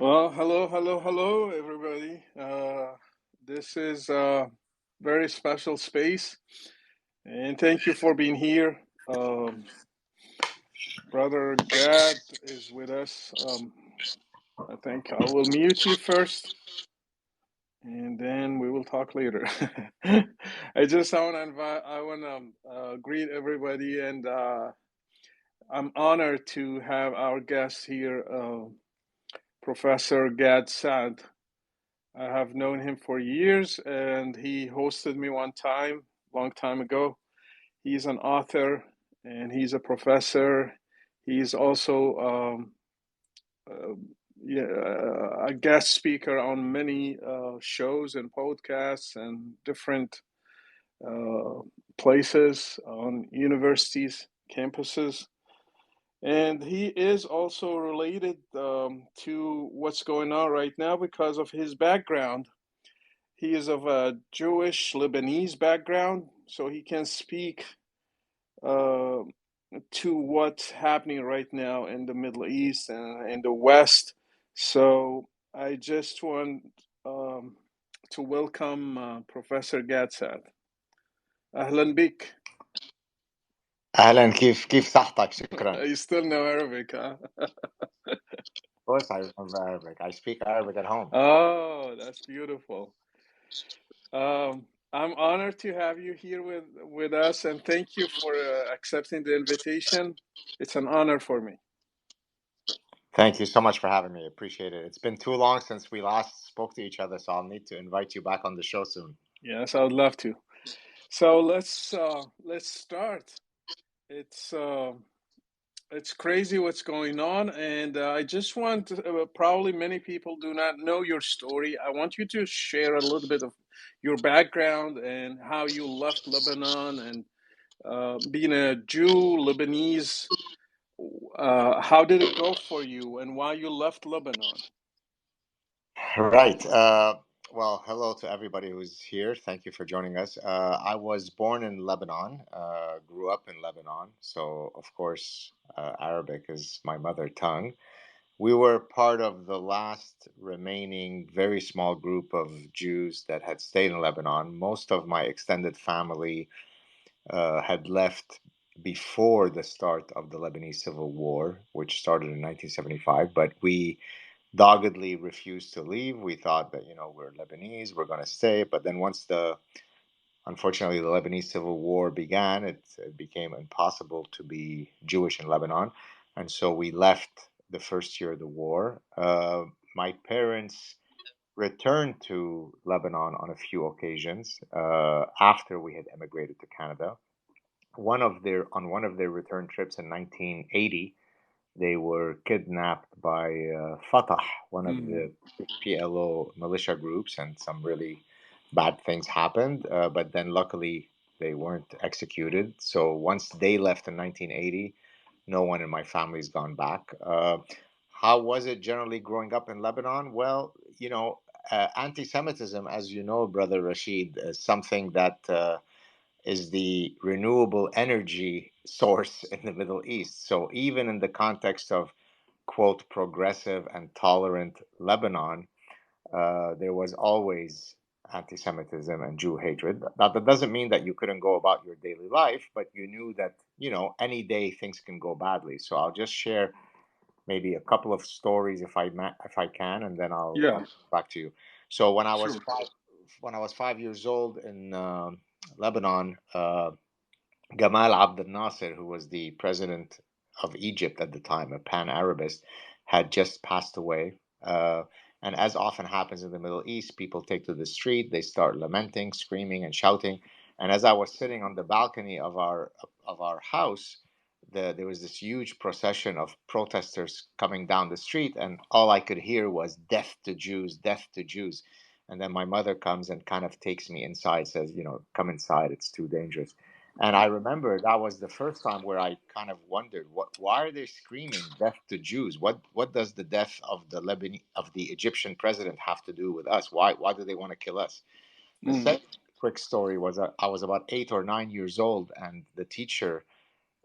Well, hello, everybody. This is a very special space, and thank you for being here. Brother Gad is with us. I think I will mute you first, and then we will talk later. I want to greet everybody, and I'm honored to have our guest here, Professor Gad Saad. I have known him for years, and he hosted me one time, long time ago. He's an author, and he's a professor. He's also uh, a guest speaker on many shows and podcasts and different uh, places on universities, campuses. And he is also related to what's going on right now because of his background. He is of a Jewish Lebanese background, so he can speak uh, to what's happening right now in the Middle East and in the West. So I just want to welcome Professor Gadsad. Ahlan bik. أهلا كيف صحتك شكرا. You still know Arabic, huh? Of course I remember Arabic. I speak Arabic at home. Oh, that's beautiful. I'm honored to have you here with us, and thank you for accepting the invitation. It's an honor for me. Thank you so much for having me. Appreciate it. It's been too long since we last spoke to each other, so I'll need to invite you back on the show soon. Yes, I would love to. So let's start. It's uh, it's crazy what's going on, and I just want probably many people do not know your story. I want you to share a little bit of your background and how you left Lebanon and being a Jew, Lebanese. How did it go for you, and why you left Lebanon? Right. Well, hello to everybody who's here. Thank you for joining us. I was born in Lebanon, grew up in Lebanon, so of course, Arabic is my mother tongue. We were part of the last remaining very small group of Jews that had stayed in Lebanon. Most of my extended family had left before the start of the Lebanese Civil War, which started in 1975, but we doggedly refused to leave. We thought that, we're Lebanese, we're going to stay. But then unfortunately, the Lebanese Civil War began, it became impossible to be Jewish in Lebanon. And so we left the first year of the war. My parents returned to Lebanon on a few occasions after we had emigrated to Canada. On one of their return trips in 1980, they were kidnapped by Fatah, one of the PLO militia groups, and some really bad things happened. But then luckily they weren't executed. So once they left in 1980, no one in my family's gone back. How was it generally growing up in Lebanon? Well, anti-Semitism, as you know, Brother Rashid, is something that is the renewable energy source in the Middle East. So even in the context of, quote, progressive and tolerant Lebanon, there was always anti Semitism and Jew hatred. Now, that doesn't mean that you couldn't go about your daily life, but you knew that, any day things can go badly. So I'll just share maybe a couple of stories if I can, and then I'll Yeah, get back to you. So sure. when I was 5 years old in Lebanon, Gamal Abdel Nasser, who was the president of Egypt at the time, a pan-Arabist, had just passed away. And as often happens in the Middle East, people take to the street, they start lamenting, screaming, and shouting. And as I was sitting on the balcony of our house, there was this huge procession of protesters coming down the street, and all I could hear was "Death to Jews! Death to Jews!" And then my mother comes and kind of takes me inside, says, "Come inside. It's too dangerous." And I remember that was the first time where I kind of wondered, why are they screaming death to Jews? What does the death of the Egyptian president have to do with us? Why do they want to kill us? The Mm. second quick story was I was about 8 or 9 years old, and the teacher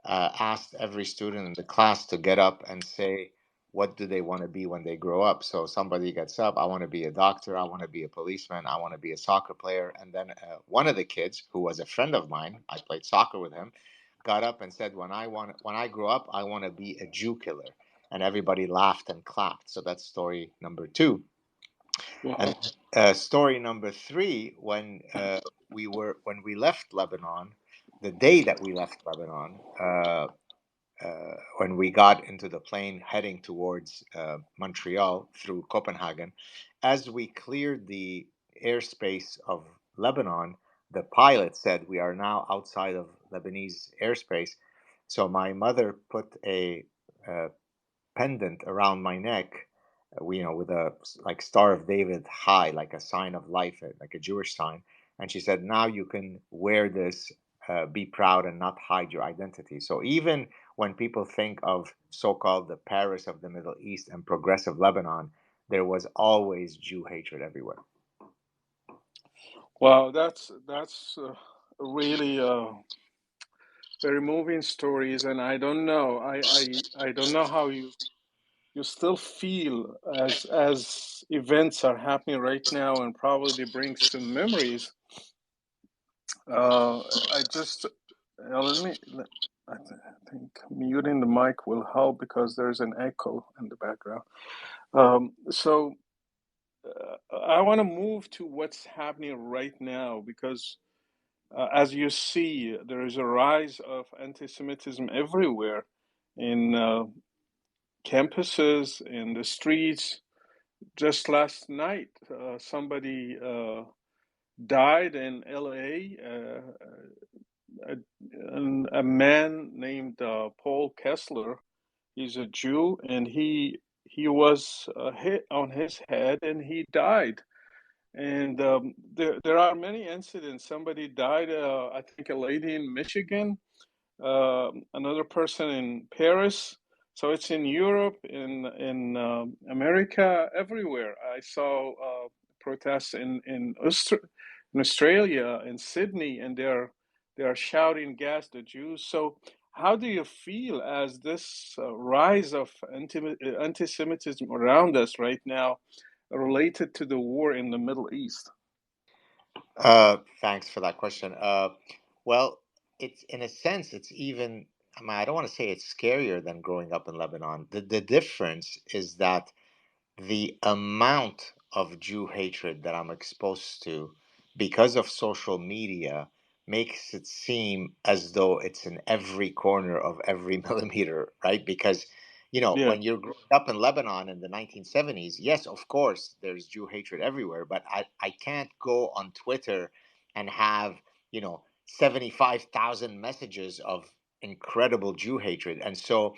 asked every student in the class to get up and say what do they want to be when they grow up. So somebody gets up, I want to be a doctor, I want to be a policeman, I want to be a soccer player. And then one of the kids, who was a friend of mine, I played soccer with him, got up and said, when I grow up, I want to be a Jew killer. And everybody laughed and clapped. So that's story number two. And Wow. story number three, when we left Lebanon, the day that we left Lebanon, when we got into the plane heading towards Montreal through Copenhagen, as we cleared the airspace of Lebanon, the pilot said, "We are now outside of Lebanese airspace." So my mother put a pendant around my neck, with a like Star of David high, like a sign of life, like a Jewish sign. And she said, "Now you can wear this, be proud, and not hide your identity." So even when people think of so-called the Paris of the Middle East and progressive Lebanon, there was always Jew hatred everywhere. Wow, that's really very moving stories, and I don't know. I don't know how you still feel as events are happening right now, and probably brings some memories. I just let me. I think muting the mic will help because there's an echo in the background. So I want to move to what's happening right now because, as you see, there is a rise of anti-Semitism everywhere in campuses, in the streets. Just last night, somebody died in LA. A man named Paul Kessler. He's a Jew, and he was hit on his head, and he died. And there are many incidents. Somebody died. I think a lady in Michigan, another person in Paris. So it's in Europe, in America, everywhere. I saw protests in Australia, in Sydney, and they are shouting "Gas the Jews." So how do you feel as this rise of anti-Semitism around us right now related to the war in the Middle East? Thanks for that question. Well, it's in a sense, it's even. I mean, I don't want to say it's scarier than growing up in Lebanon. The difference is that the amount of Jew hatred that I'm exposed to because of social media makes it seem as though it's in every corner of every millimeter, right? Because, Yeah, when you're growing up in Lebanon in the 1970s, yes, of course, there's Jew hatred everywhere, but I can't go on Twitter and have, 75,000 messages of incredible Jew hatred. And so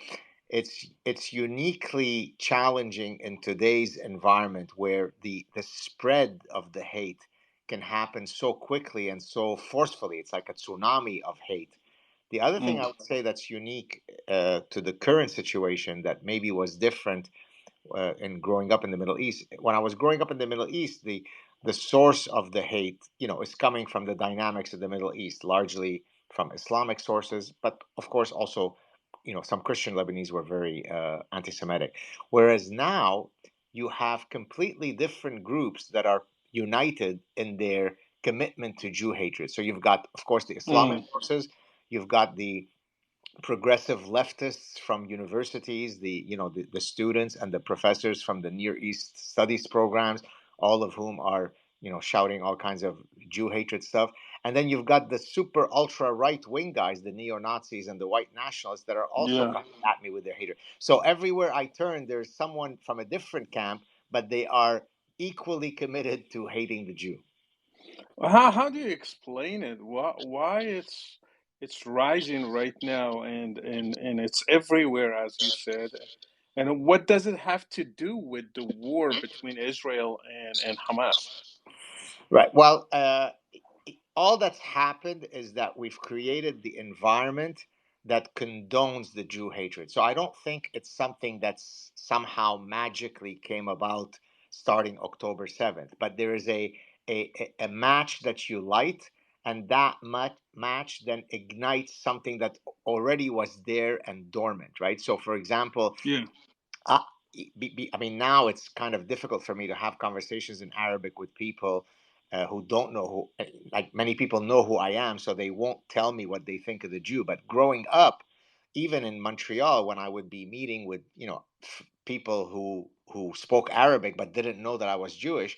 it's uniquely challenging in today's environment where the spread of the hate can happen so quickly and so forcefully. It's like a tsunami of hate. The other thing I mm, would say that's unique to the current situation that maybe was different in growing up in the Middle East. When I was growing up in the Middle East, the source of the hate, is coming from the dynamics of the Middle East, largely from Islamic sources, but of course also, some Christian Lebanese were very anti-Semitic. Whereas now you have completely different groups that are united in their commitment to Jew hatred. So you've got, of course, the Islamic mm, forces. You've got the progressive leftists from universities, the students and the professors from the Near East studies programs, all of whom are shouting all kinds of Jew hatred stuff. And then you've got the super ultra right wing guys, the neo Nazis and the white nationalists that are also yeah. coming at me with their hatred. So everywhere I turn, there's someone from a different camp, but they are equally committed to hating the Jew. How do you explain it? Why it's rising right now and it's everywhere, as you said. And what does it have to do with the war between Israel and Hamas? Right. Well, all that's happened is that we've created the environment that condones the Jew hatred. So I don't think it's something that's somehow magically came about starting October 7th, but there is a match that you light, and that match then ignites something that already was there and dormant, right? So, for example, Yeah. I mean, now it's kind of difficult for me to have conversations in Arabic with people who don't know who, like many people know who I am, so they won't tell me what they think of the Jew. But growing up, even in Montreal, when I would be meeting with, people who spoke Arabic but didn't know that I was Jewish,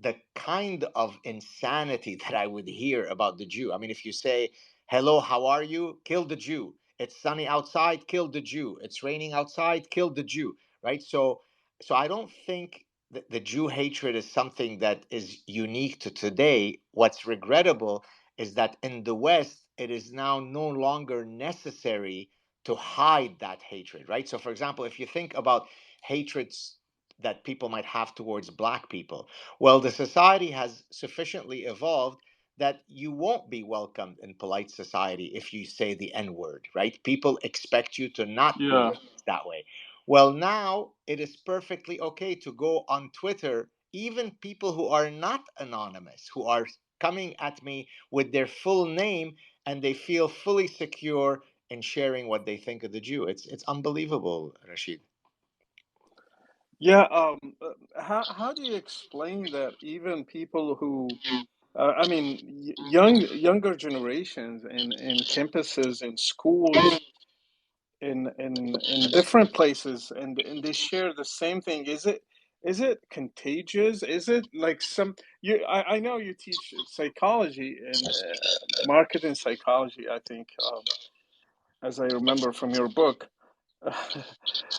the kind of insanity that I would hear about the Jew. I mean, if you say, "Hello, how are you?" Kill the Jew. It's sunny outside, kill the Jew. It's raining outside, kill the Jew, right? So I don't think that the Jew hatred is something that is unique to today. What's regrettable is that in the West, it is now no longer necessary to hide that hatred, right? So, for example, if you think about hatreds that people might have towards black people, well, the society has sufficiently evolved that you won't be welcomed in polite society if you say the N word, right? People expect you to not be Yeah. that way. Well, now it is perfectly okay to go on Twitter, even people who are not anonymous, who are coming at me with their full name, and they feel fully secure in sharing what they think of the Jew. It's unbelievable, Rashid. Yeah. How do you explain that even people who, I mean, younger generations in campuses, in schools, in different places, and they share the same thing? Is it contagious? Is it like some you? I know you teach psychology and marketing psychology, I think, as I remember from your book, and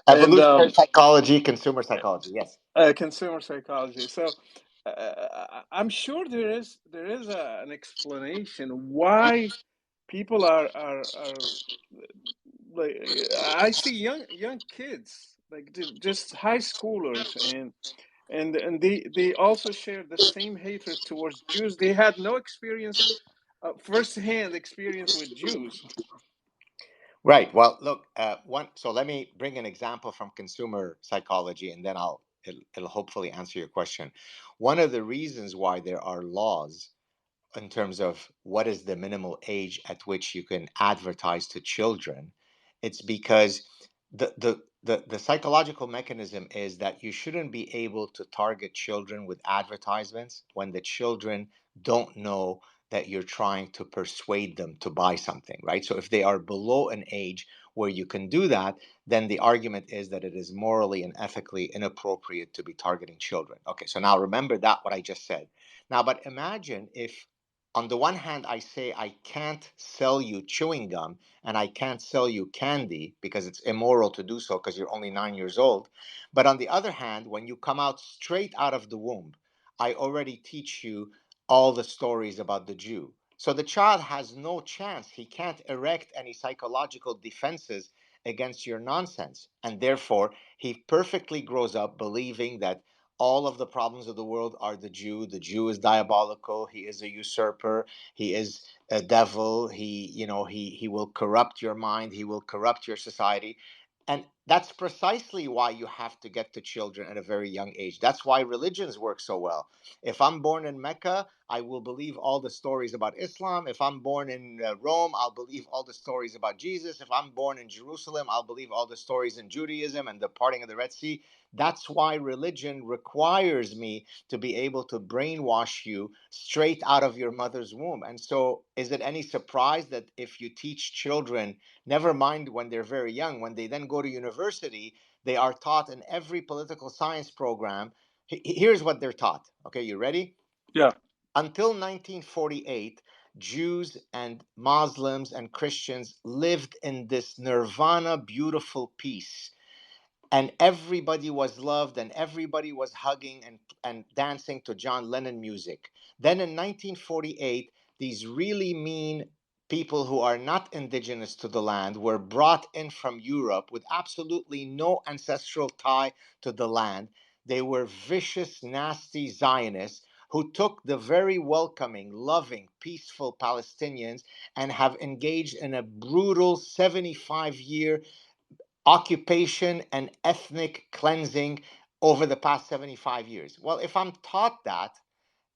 Evolutionary psychology, consumer psychology, yes. consumer psychology. So I'm sure there is an explanation why people are like, I see young kids, like just high schoolers, and they also share the same hatred towards Jews. They had no experience, first-hand experience with Jews. Right. Well, look, one. So let me bring an example from consumer psychology, and then it'll hopefully answer your question. One of the reasons why there are laws in terms of what is the minimal age at which you can advertise to children, it's because the psychological mechanism is that you shouldn't be able to target children with advertisements when the children don't know that you're trying to persuade them to buy something, right? So if they are below an age where you can do that, then the argument is that it is morally and ethically inappropriate to be targeting children. Okay, so now remember that what I just said. Now, but imagine if on the one hand, I say I can't sell you chewing gum and I can't sell you candy because it's immoral to do so because you're only 9 years old. But on the other hand, when you come out straight out of the womb, I already teach you all the stories about the Jew. So the child has no chance. He can't erect any psychological defenses against your nonsense. And therefore, he perfectly grows up believing that all of the problems of the world are the Jew. The Jew is diabolical. He is a usurper. He is a devil. He will corrupt your mind. He will corrupt your society. And that's precisely why you have to get to children at a very young age. That's why religions work so well. If I'm born in Mecca, I will believe all the stories about Islam. If I'm born in Rome, I'll believe all the stories about Jesus. If I'm born in Jerusalem, I'll believe all the stories in Judaism and the parting of the Red Sea. That's why religion requires me to be able to brainwash you straight out of your mother's womb. And so, is it any surprise that if you teach children, never mind when they're very young, when they then go to university, they are taught in every political science program? Here's what they're taught. Okay, you ready? Yeah. Until 1948, Jews and Muslims and Christians lived in this nirvana, beautiful peace, and everybody was loved and everybody was hugging and dancing to John Lennon music. Then in 1948, these really mean people who are not indigenous to the land were brought in from Europe with absolutely no ancestral tie to the land. They were vicious, nasty Zionists who took the very welcoming, loving, peaceful Palestinians and have engaged in a brutal 75-year occupation and ethnic cleansing over the past 75 years. Well, if I'm taught that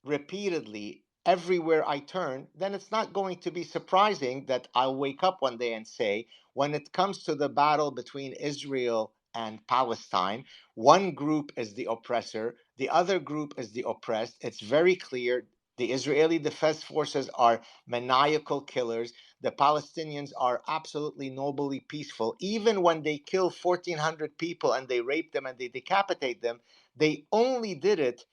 repeatedly everywhere I turn, then it's not going to be surprising that I'll wake up one day and say, when it comes to the battle between Israel and Palestine. One group is the oppressor, the other group is the oppressed. It's very clear. The Israeli Defense Forces are maniacal killers. The Palestinians are absolutely nobly peaceful. Even when they kill 1,400 people and they rape them and they decapitate them, they only did it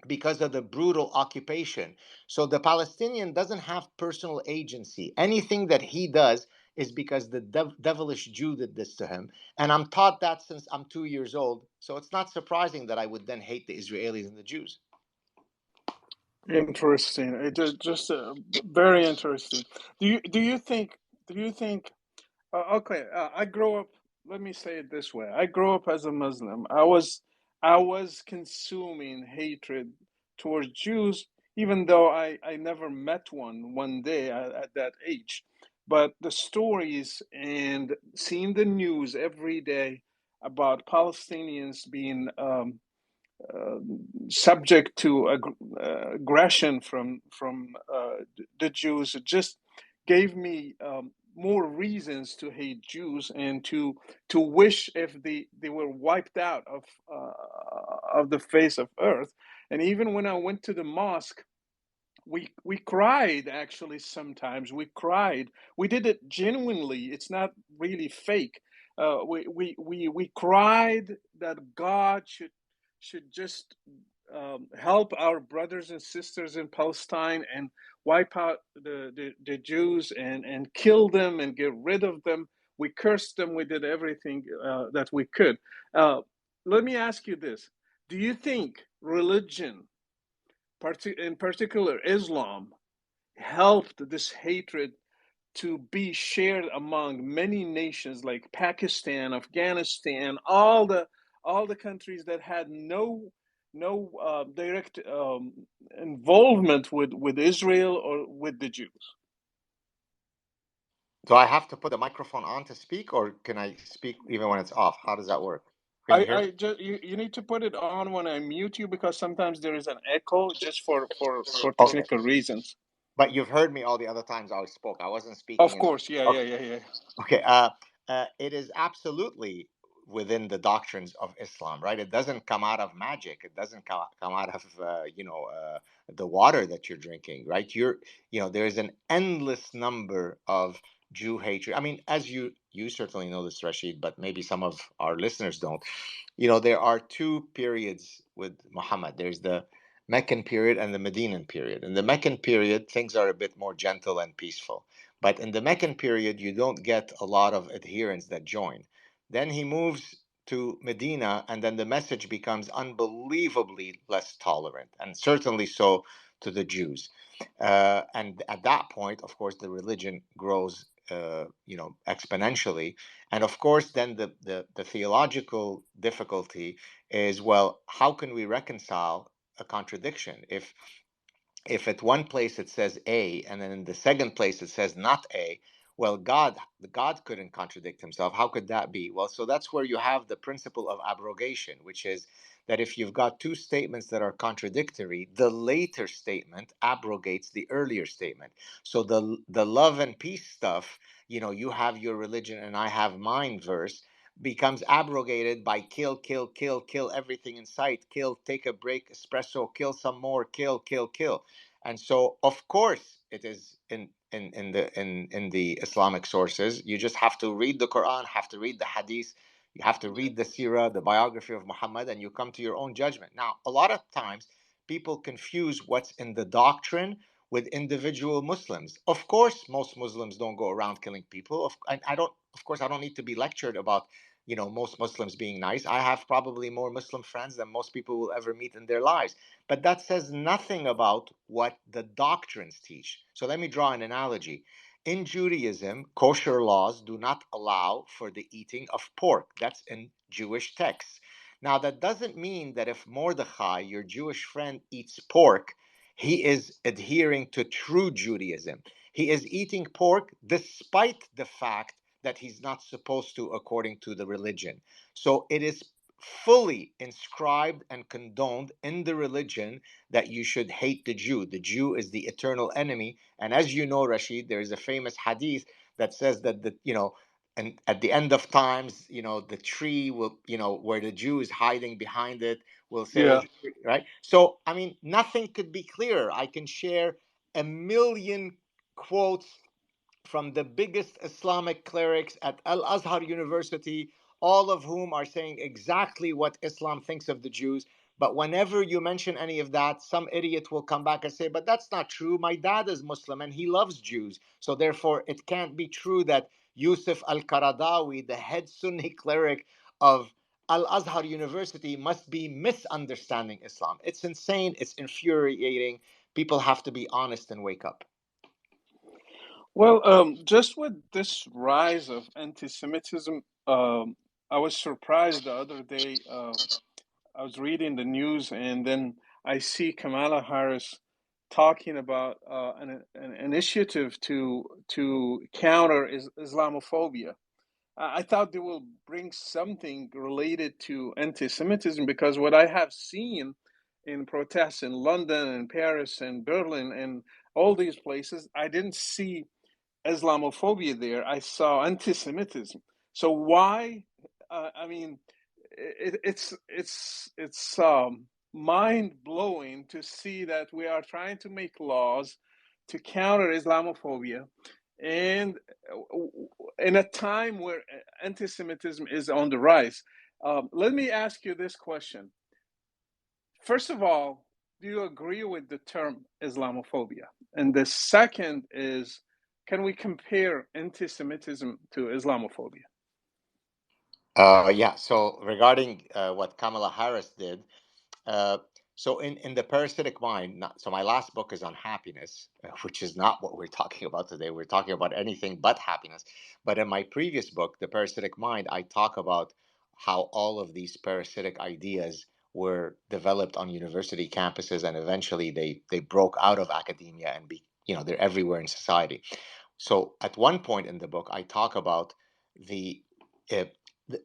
because of the brutal occupation. So the Palestinian doesn't have personal agency. Anything that he does is because the devilish Jew did this to him. And I'm taught that since I'm 2 years old. So it's not surprising that I would then hate the Israelis and the Jews. Interesting. It just very interesting. Do you think okay, I grew up. Let me say it this way: I grew up as a Muslim. I was consuming hatred towards Jews, even though I never met one day at that age. But the stories and seeing the news every day about Palestinians being uh, subject to aggression from the Jews. It just gave me more reasons to hate Jews and to wish if they were wiped out of the face of earth. And even when I went to the mosque, we cried. Actually, sometimes we cried. We did it genuinely. It's not really fake. We cried that God should just help our brothers and sisters in Palestine and wipe out the Jews and kill them and get rid of them. We cursed them. We did everything that we could. Uh, Let me ask you this: do you think religion, in particular Islam, helped this hatred to be shared among many nations like Pakistan, Afghanistan, all the countries that had no direct involvement with Israel or with the Jews? Do I have to put the microphone on to speak, or can I speak even when it's off? How does that work? Can you hear me? I just you need to put it on when I mute you because sometimes there is an echo just for Okay. technical reasons. But you've heard me all the other times I spoke. I wasn't speaking Of in. course, yeah, yeah, Okay. yeah, yeah. Okay. It is absolutely within the doctrines of Islam, right? It doesn't come out of magic. It doesn't come out of the water that you're drinking, right? There's an endless number of Jew hatred. I mean, as you certainly know this, Rashid, but maybe some of our listeners don't. There are two periods with Muhammad. There's the Meccan period and the Medinan period. In the Meccan period, things are a bit more gentle and peaceful. But in the Meccan period, you don't get a lot of adherents that join. Then he moves to Medina, and then the message becomes unbelievably less tolerant, and certainly so to the Jews. And at that point, of course, the religion grows, exponentially. And of course, then the theological difficulty is, well, how can we reconcile a contradiction if at one place it says A and then in the second place it says not A? Well, God couldn't contradict himself. How could that be? Well, so that's where you have the principle of abrogation, which is that if you've got two statements that are contradictory, the later statement abrogates the earlier statement. So the love and peace stuff, you have your religion and I have mine verse, becomes abrogated by kill, kill, kill, kill everything in sight, kill, take a break, espresso, kill some more, kill, kill, kill. And so, of course, it is in the Islamic sources. You just have to read the Quran, have to read the Hadith, you have to read the Sirah, the biography of Muhammad, and you come to your own judgment. Now, a lot of times, people confuse what's in the doctrine with individual Muslims. Of course, most Muslims don't go around killing people. I don't. Of course, I don't need to be lectured about most Muslims being nice. I have probably more Muslim friends than most people will ever meet in their lives. But that says nothing about what the doctrines teach. So let me draw an analogy. In Judaism, kosher laws do not allow for the eating of pork. That's in Jewish texts. Now, that doesn't mean that if Mordechai, your Jewish friend, eats pork, he is adhering to true Judaism. He is eating pork despite the fact that he's not supposed to according to the religion. So it is fully inscribed and condoned in the religion that you should hate the Jew. The Jew is the eternal enemy. And as you know, Rashid, there is a famous hadith that says that and at the end of times, the tree will, where the Jew is hiding behind it, will Yeah. say, right? So, I mean, nothing could be clearer. I can share a million quotes from the biggest Islamic clerics at Al Azhar University, all of whom are saying exactly what Islam thinks of the Jews. But whenever you mention any of that, some idiot will come back and say, but that's not true. My dad is Muslim and he loves Jews. So therefore, it can't be true that Yusuf al Qaradawi, the head Sunni cleric of Al Azhar University, must be misunderstanding Islam. It's insane. It's infuriating. People have to be honest and wake up. Well, just with this rise of anti-Semitism, I was surprised the other day. I was reading the news, and then I see Kamala Harris talking about an initiative to counter Islamophobia. I thought they will bring something related to anti-Semitism, because what I have seen in protests in London and Paris and Berlin and all these places, I didn't see Islamophobia there. I saw anti-Semitism. So why? I mean, it's mind blowing to see that we are trying to make laws to counter Islamophobia, and in a time where anti-Semitism is on the rise. Let me ask you this question. First of all, do you agree with the term Islamophobia? And the second is, can we compare anti Semitism to Islamophobia? Yeah. So regarding what Kamala Harris did, uh, so in the parasitic mind, so my last book is on happiness, which is not what we're talking about today. We're talking about anything but happiness. But in my previous book, The Parasitic Mind, I talk about how all of these parasitic ideas were developed on university campuses, and eventually they broke out of academia and they're everywhere in society. So at one point in the book, I talk about the uh,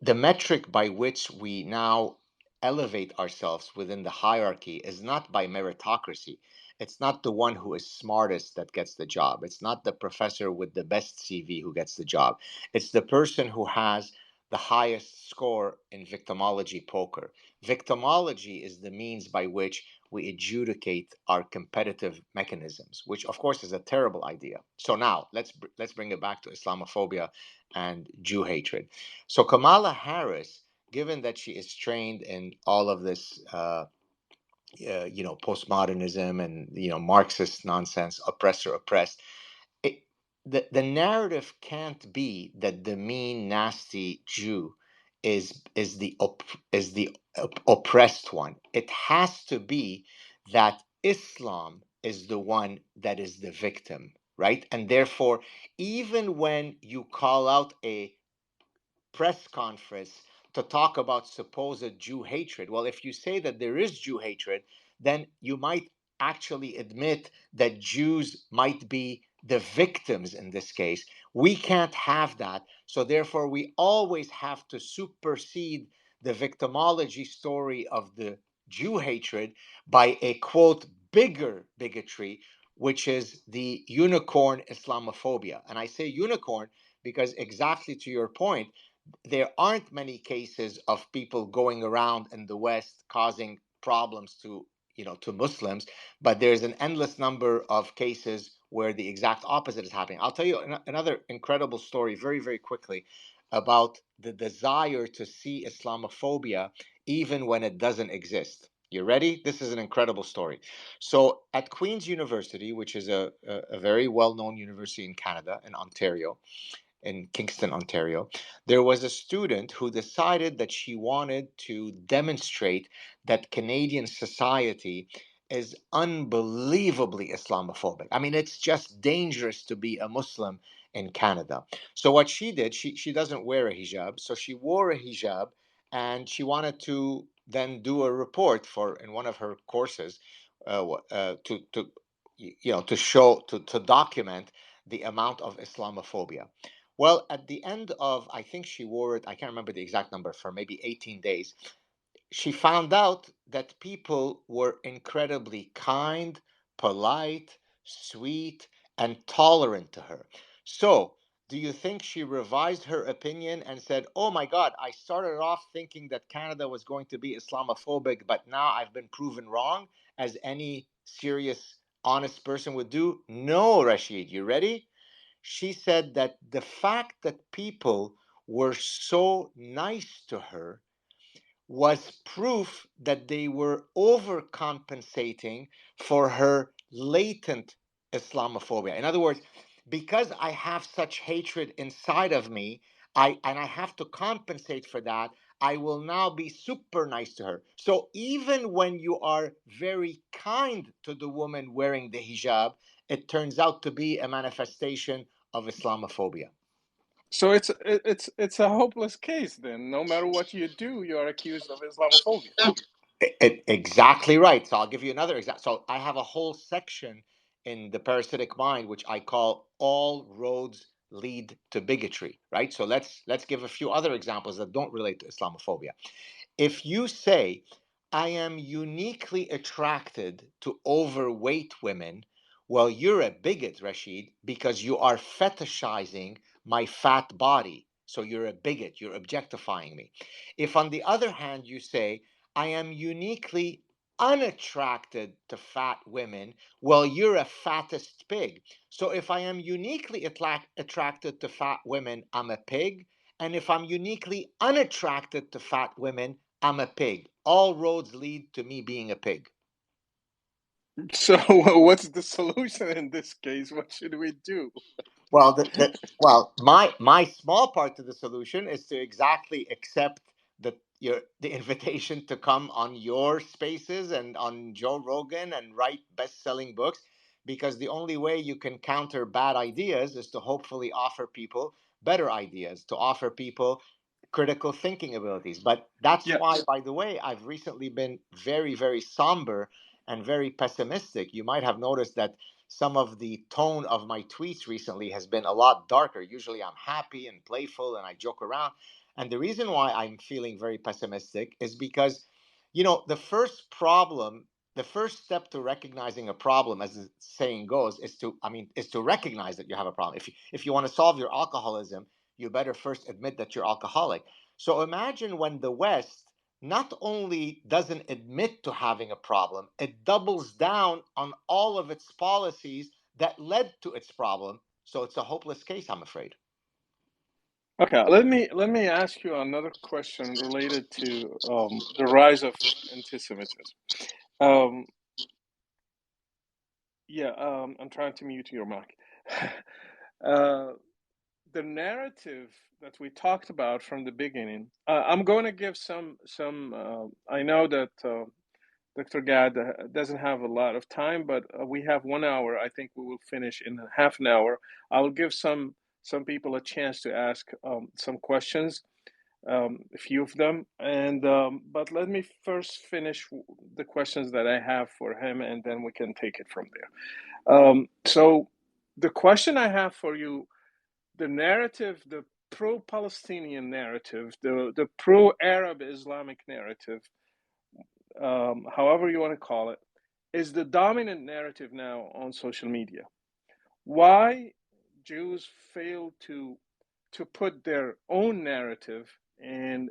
the metric by which we now elevate ourselves within the hierarchy is not by meritocracy. It's not the one who is smartest that gets the job. It's not the professor with the best CV who gets the job. It's the person who has the highest score in victimology poker. Victimology is the means by which we adjudicate our competitive mechanisms, which of course is a terrible idea. So now let's bring it back to Islamophobia and Jew hatred. So Kamala Harris, given that she is trained in all of this, postmodernism and Marxist nonsense, oppressor oppressed, it, the narrative can't be that the mean, nasty Jew is the oppressed one. It has to be that Islam is the one that is the victim, right? And therefore, even when you call out a press conference to talk about supposed Jew hatred. Well, if you say that there is Jew hatred, then you might actually admit that Jews might be the victims in this case. We can't have that. So, therefore, we always have to supersede the victimology story of the Jew hatred by a quote, bigger bigotry, which is the unicorn Islamophobia. And I say unicorn because, exactly to your point, there aren't many cases of people going around in the West causing problems to Muslims, but there's an endless number of cases where the exact opposite is happening. I'll tell you another incredible story very, very quickly about the desire to see Islamophobia even when it doesn't exist. You ready? This is an incredible story. So, at Queen's University, which is a very well known university in Canada, in Ontario, in Kingston, Ontario, there was a student who decided that she wanted to demonstrate that Canadian society is unbelievably Islamophobic. I mean, it's just dangerous to be a Muslim in Canada. So what she did, she doesn't wear a hijab, so she wore a hijab, and she wanted to then do a report for in one of her courses, to show to document the amount of Islamophobia. Well, at the end of, I think she wore it, I can't remember the exact number, for maybe 18 days, she found out that people were incredibly kind, polite, sweet, and tolerant to her. So do you think she revised her opinion and said, oh my God, I started off thinking that Canada was going to be Islamophobic, but now I've been proven wrong, as any serious, honest person would do? No, Rashid, you ready? She said that the fact that people were so nice to her was proof that they were overcompensating for her latent Islamophobia. In other words, because I have such hatred inside of me, I have to compensate for that. I will now be super nice to her. So even when you are very kind to the woman wearing the hijab, it turns out to be a manifestation of Islamophobia. So it's a hopeless case then. No matter what you do, you are accused of Islamophobia. Exactly right. So I'll give you another example. So I have a whole section in the parasitic mind, which I call "All Roads Lead to Bigotry." Right. So let's give a few other examples that don't relate to Islamophobia. If you say, I am uniquely attracted to overweight women, well, you're a bigot, Rashid, because you are fetishizing my fat body. So you're a bigot, you're objectifying me. If, on the other hand, you say, I am uniquely unattracted to fat women, well, you're a fattest pig. So if I am uniquely attracted to fat women, I'm a pig. And if I'm uniquely unattracted to fat women, I'm a pig. All roads lead to me being a pig. So what's the solution in this case? What should we do? Well, my small part of the solution is to exactly accept the invitation to come on your spaces and on Joe Rogan and write best-selling books, because the only way you can counter bad ideas is to hopefully offer people better ideas, to offer people critical thinking abilities. But that's Yeah. why, by the way, I've recently been very, very somber and very pessimistic. You might have noticed that some of the tone of my tweets recently has been a lot darker. Usually I'm happy and playful and I joke around. And the reason why I'm feeling very pessimistic is because, the first problem, the first step to recognizing a problem, as the saying goes, is to recognize that you have a problem. If you want to solve your alcoholism, you better first admit that you're alcoholic. So imagine when the West not only doesn't admit to having a problem, it doubles down on all of its policies that led to its problem. So it's a hopeless case, I'm afraid. Okay, let me ask you another question related to the rise of anti-Semitism. Um, yeah, I'm trying to mute your mic. uh, the narrative that we talked about from the beginning. I'm going to give some. I know that Dr. Gad doesn't have a lot of time, but we have 1 hour. I think we will finish in a half an hour. I'll give some people a chance to ask some questions, a few of them, and but let me first finish the questions that I have for him, and then we can take it from there. So, the question I have for you, the narrative, the pro-Palestinian narrative, the pro-Arab Islamic narrative, however you want to call it, is the dominant narrative now on social media. Why Jews fail to put their own narrative and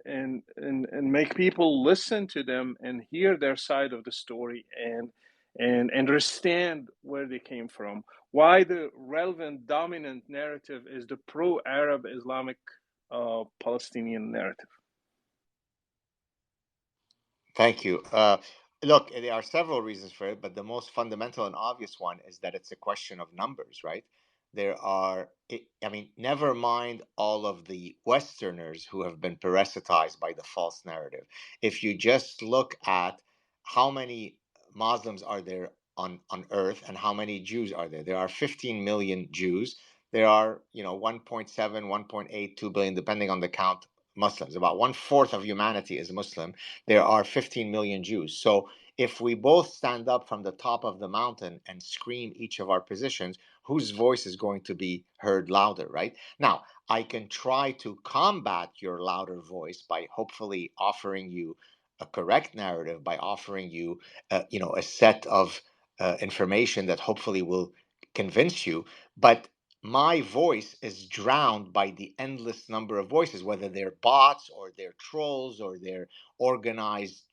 make people listen to them and hear their side of the story and understand where they came from. Why the relevant dominant narrative is the pro-Arab Islamic Palestinian narrative. Thank you. Look, there are several reasons for it, but the most fundamental and obvious one is that it's a question of numbers, right? There are, I mean, never mind all of the Westerners who have been parasitized by the false narrative. If you just look at how many Muslims are there on earth and how many Jews are there are 15 million Jews. There are, 1.7, 1.8, 2 billion, depending on the count, Muslims. About one fourth of humanity is Muslim. There are 15 million Jews. So if we both stand up from the top of the mountain and scream each of our positions, whose voice is going to be heard louder, right? Now, I can try to combat your louder voice by hopefully offering you a correct narrative, by offering you, a set of information that hopefully will convince you. But my voice is drowned by the endless number of voices, whether they're bots or they're trolls or they're organized,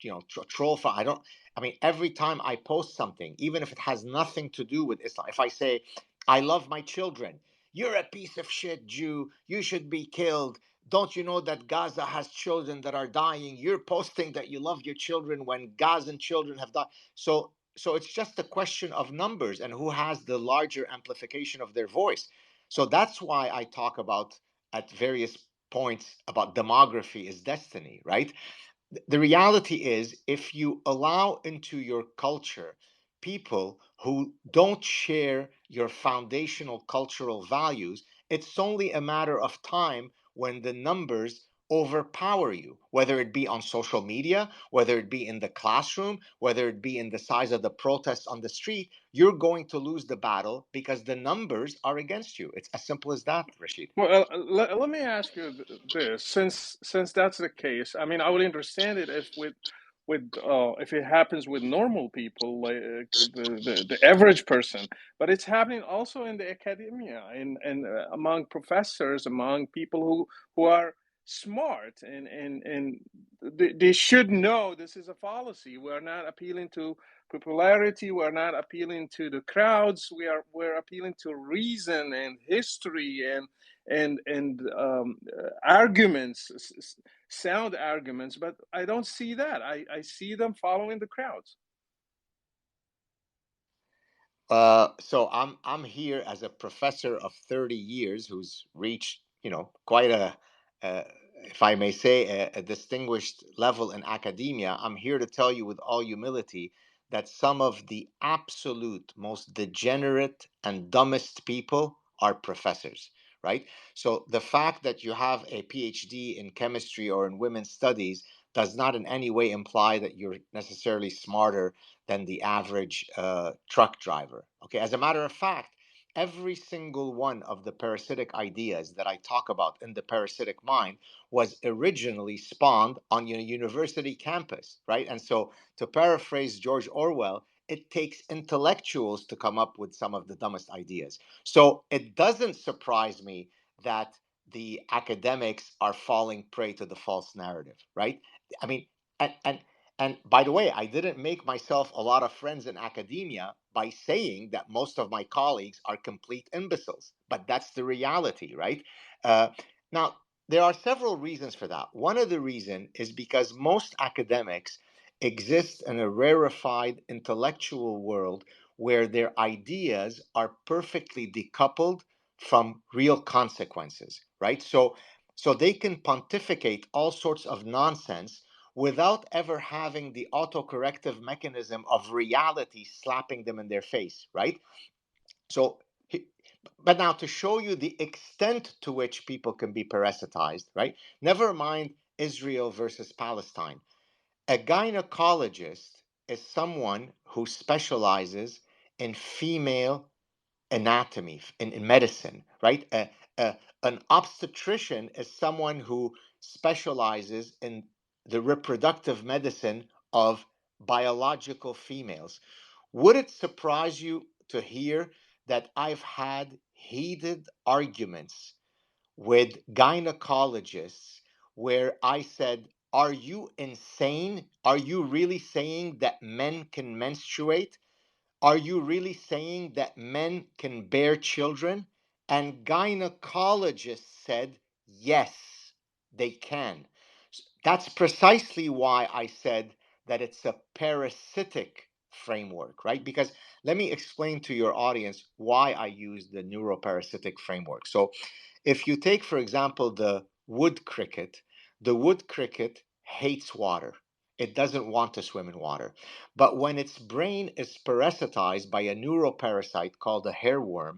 troll farm. I mean, every time I post something, even if it has nothing to do with Islam, if I say, I love my children, you're a piece of shit Jew, you should be killed. Don't you know that Gaza has children that are dying? You're posting that you love your children when Gazan children have died. So it's just a question of numbers and who has the larger amplification of their voice. So that's why I talk about at various points about demography is destiny, right? The reality is, if you allow into your culture people who don't share your foundational cultural values, it's only a matter of time when the numbers overpower you, whether it be on social media, whether it be in the classroom, whether it be in the size of the protests on the street. You're going to lose the battle because the numbers are against you. It's as simple as that, Rashid. Well, let me ask you this: since that's the case, I mean, I would understand it if if it happens with normal people, like the average person, but it's happening also in the academia, and among professors, among people who are smart, and they should know this is a fallacy. We're not appealing to popularity. We're not appealing to the crowds. We're appealing to reason and history and arguments, sound arguments. But I don't see that. I see them following the crowds. So I'm here as a professor of 30 years who's reached, quite a if I may say, a distinguished level in academia. I'm here to tell you with all humility that some of the absolute most degenerate and dumbest people are professors, right? So the fact that you have a PhD in chemistry or in women's studies does not in any way imply that you're necessarily smarter than the average truck driver. Okay, as a matter of fact, every single one of the parasitic ideas that I talk about in the parasitic mind was originally spawned on a university campus, right? And so, to paraphrase George Orwell, it takes intellectuals to come up with some of the dumbest ideas. So it doesn't surprise me that the academics are falling prey to the false narrative, right? I mean, and and by the way, I didn't make myself a lot of friends in academia by saying that most of my colleagues are complete imbeciles, but that's the reality, right? Now, there are several reasons for that. One of the reasons is because most academics exist in a rarefied intellectual world where their ideas are perfectly decoupled from real consequences, right? So they can pontificate all sorts of nonsense without ever having the autocorrective mechanism of reality slapping them in their face, right? So, but now to show you the extent to which people can be parasitized, right? Never mind Israel versus Palestine. A gynecologist is someone who specializes in female anatomy in medicine, right? An obstetrician is someone who specializes in the reproductive medicine of biological females. Would it surprise you to hear that I've had heated arguments with gynecologists where I said, are you insane? Are you really saying that men can menstruate? Are you really saying that men can bear children? And gynecologists said, yes, they can. That's precisely why I said that it's a parasitic framework, right? Because let me explain to your audience why I use the neuroparasitic framework. So, if you take, for example, the wood cricket hates water. It doesn't want to swim in water. But when its brain is parasitized by a neuroparasite called a hairworm,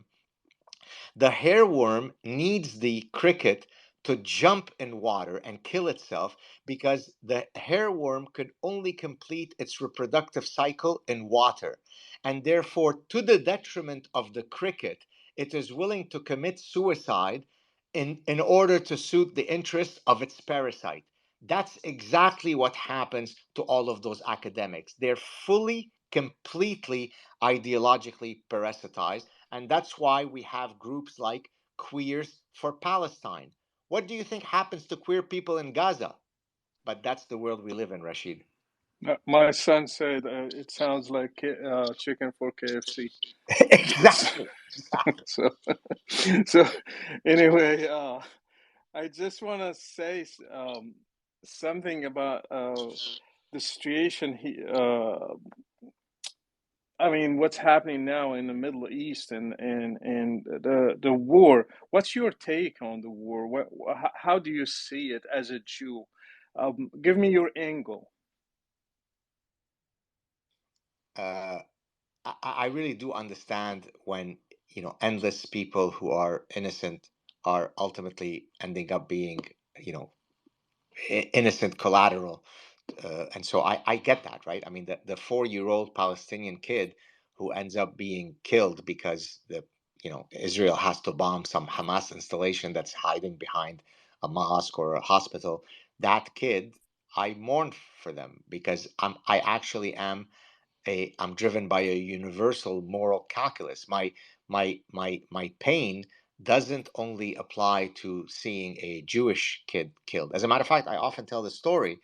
the hairworm needs the cricket to jump in water and kill itself because the hairworm could only complete its reproductive cycle in water. And therefore, to the detriment of the cricket, it is willing to commit suicide in order to suit the interests of its parasite. That's exactly what happens to all of those academics. They're fully, completely ideologically parasitized. And that's why we have groups like Queers for Palestine. What do you think happens to queer people in Gaza? But that's the world we live in, Rashid. My son said it sounds like chicken for KFC. Exactly. So, so anyway, I just want to say something about the situation. I mean, what's happening now in the Middle East and the war. What's your take on the war? How do you see it as a Jew? Give me your angle. Uh, I really do understand when, endless people who are innocent are ultimately ending up being, you know, innocent collateral. And so I get that, right? I mean, the 4-year-old Palestinian kid who ends up being killed because Israel has to bomb some Hamas installation that's hiding behind a mosque or a hospital. That kid, I mourn for them because I actually am I'm driven by a universal moral calculus. My pain doesn't only apply to seeing a Jewish kid killed. As a matter of fact, I often tell the story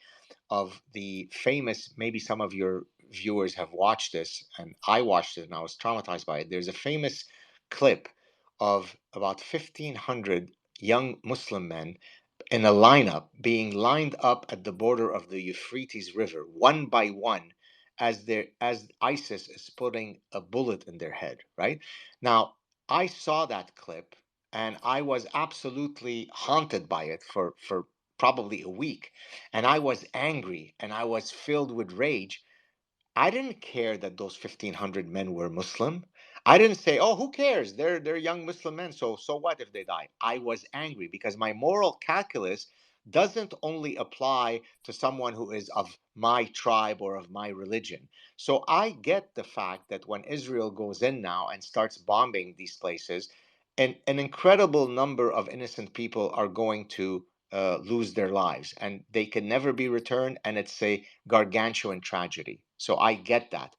of the famous, maybe some of your viewers have watched this, and I watched it and I was traumatized by it. There's a famous clip of about 1,500 young Muslim men in a lineup being lined up at the border of the Euphrates River, one by one, as ISIS is putting a bullet in their head. Right now, I saw that clip and I was absolutely haunted by it for probably a week, and I was angry and I was filled with rage. I didn't care that those 1,500 men were Muslim. I didn't say, "Oh, who cares? They're young Muslim men. So what if they die?" I was angry because my moral calculus doesn't only apply to someone who is of my tribe or of my religion. So I get the fact that when Israel goes in now and starts bombing these places, an incredible number of innocent people are going to lose their lives, and they can never be returned, and it's a gargantuan tragedy. So I get that.